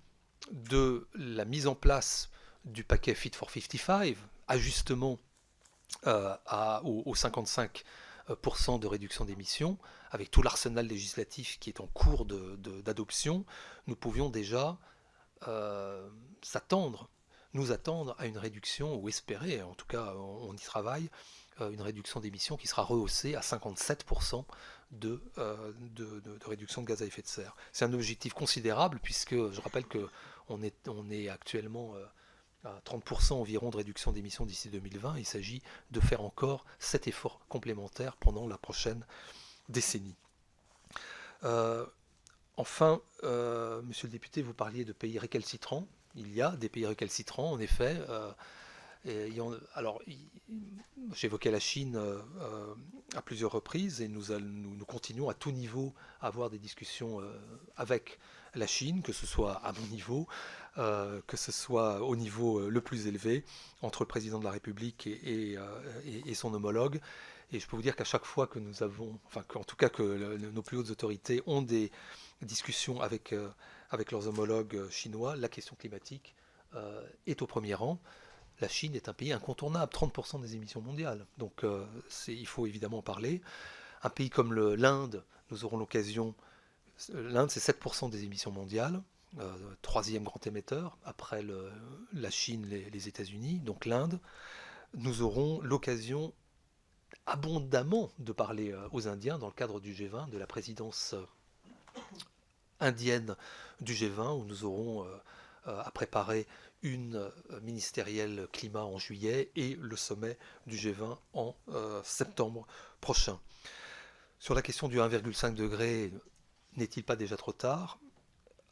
de la mise en place du paquet Fit for 55, ajustement aux 55% de réduction d'émissions, avec tout l'arsenal législatif qui est en cours d'adoption, nous pouvions déjà nous attendre à une réduction, ou espérer, en tout cas on y travaille, une réduction d'émissions qui sera rehaussée à 57% de réduction de gaz à effet de serre. C'est un objectif considérable puisque je rappelle qu'on est actuellement à 30% environ de réduction d'émissions d'ici 2020. Il s'agit de faire encore cet effort complémentaire pendant la prochaine décennie. Enfin, monsieur le député, vous parliez de pays récalcitrants. Il y a des pays récalcitrants, en effet. Alors, j'évoquais la Chine à plusieurs reprises et nous continuons à tout niveau à avoir des discussions avec la Chine, que ce soit à mon niveau, que ce soit au niveau le plus élevé, entre le président de la République et son homologue. Et je peux vous dire qu'à chaque fois que nous avons, enfin en tout cas que nos plus hautes autorités ont des discussions avec leurs homologues chinois, la question climatique est au premier rang. La Chine est un pays incontournable, 30% des émissions mondiales. Donc il faut évidemment en parler. Un pays comme l'Inde, nous aurons l'occasion... L'Inde, c'est 7% des émissions mondiales, troisième grand émetteur, après la Chine, les États-Unis, donc l'Inde. Nous aurons l'occasion abondamment de parler aux Indiens dans le cadre du G20, de la présidence indienne du G20, où nous aurons à préparer une ministérielle climat en juillet et le sommet du G20 en septembre prochain. Sur la question du 1,5 degré, n'est-il pas déjà trop tard ?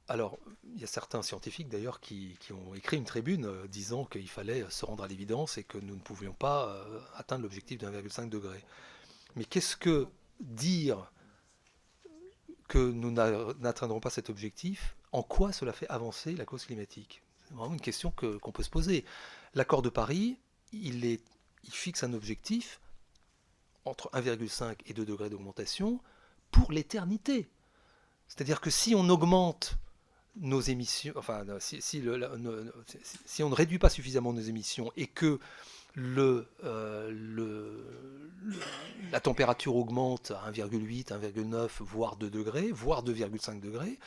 Alors, il y a certains scientifiques d'ailleurs qui ont écrit une tribune disant qu'il fallait se rendre à l'évidence et que nous ne pouvions pas atteindre l'objectif de 1,5 degré. Mais qu'est-ce que dire que nous n'atteindrons pas cet objectif, en quoi cela fait avancer la cause climatique ? C'est vraiment une question qu'on peut se poser. L'accord de Paris, il fixe un objectif entre 1,5 et 2 degrés d'augmentation pour l'éternité. C'est-à-dire que si on augmente nos émissions, enfin, si on ne réduit pas suffisamment nos émissions et que la température augmente à 1,8, 1,9, voire 2 degrés, voire 2,5 degrés,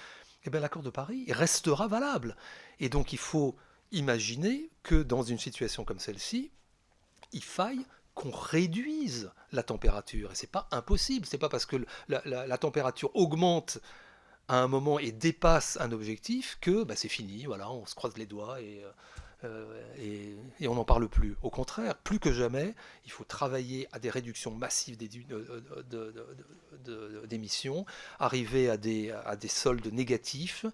eh bien l'accord de Paris restera valable. Et donc il faut imaginer que dans une situation comme celle-ci, il faille qu'on réduise la température. Et c'est pas impossible. C'est pas parce que la température augmente à un moment et dépasse un objectif que c'est fini. Voilà, on se croise les doigts et on n'en parle plus. Au contraire, plus que jamais, il faut travailler à des réductions massives d'émissions, arriver à des soldes négatifs.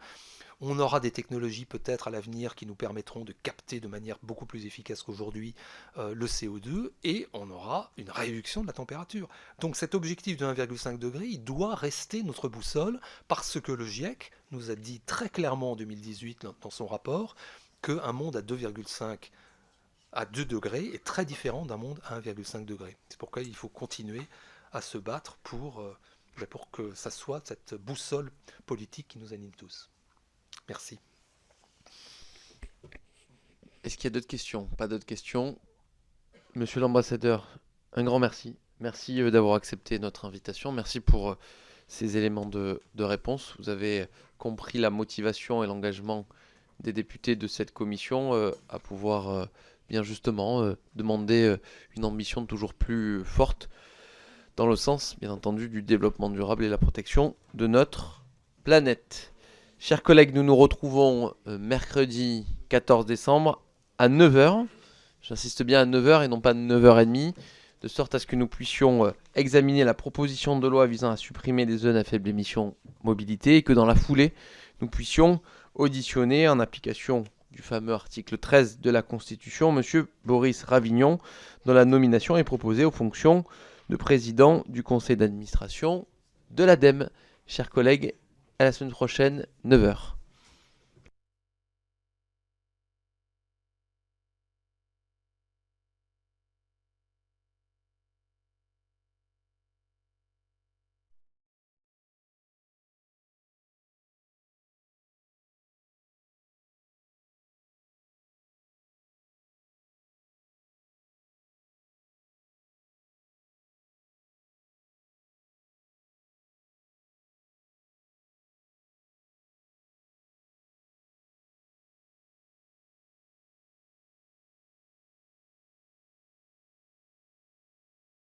On aura des technologies peut-être à l'avenir qui nous permettront de capter de manière beaucoup plus efficace qu'aujourd'hui le CO2 et on aura une réduction de la température. Donc cet objectif de 1,5 degré, il doit rester notre boussole parce que le GIEC nous a dit très clairement en 2018 dans son rapport qu'un monde à 2,5 à 2 degrés est très différent d'un monde à 1,5 degré. C'est pourquoi il faut continuer à se battre pour que ça soit cette boussole politique qui nous anime tous. Merci. Est-ce qu'il y a d'autres questions ? Pas d'autres questions. Monsieur l'ambassadeur, un grand merci. Merci d'avoir accepté notre invitation. Merci pour ces éléments de réponse. Vous avez compris la motivation et l'engagement des députés de cette commission à pouvoir bien justement demander une ambition toujours plus forte dans le sens, bien entendu, du développement durable et la protection de notre planète. Chers collègues, nous nous retrouvons mercredi 14 décembre à 9h. J'insiste bien à 9h et non pas 9h30, de sorte à ce que nous puissions examiner la proposition de loi visant à supprimer les zones à faible émission mobilité et que dans la foulée, nous puissions auditionner, en application du fameux article 13 de la Constitution, M. Boris Ravignon, dont la nomination est proposée aux fonctions de président du conseil d'administration de l'ADEME. Chers collègues, à la semaine prochaine, 9h.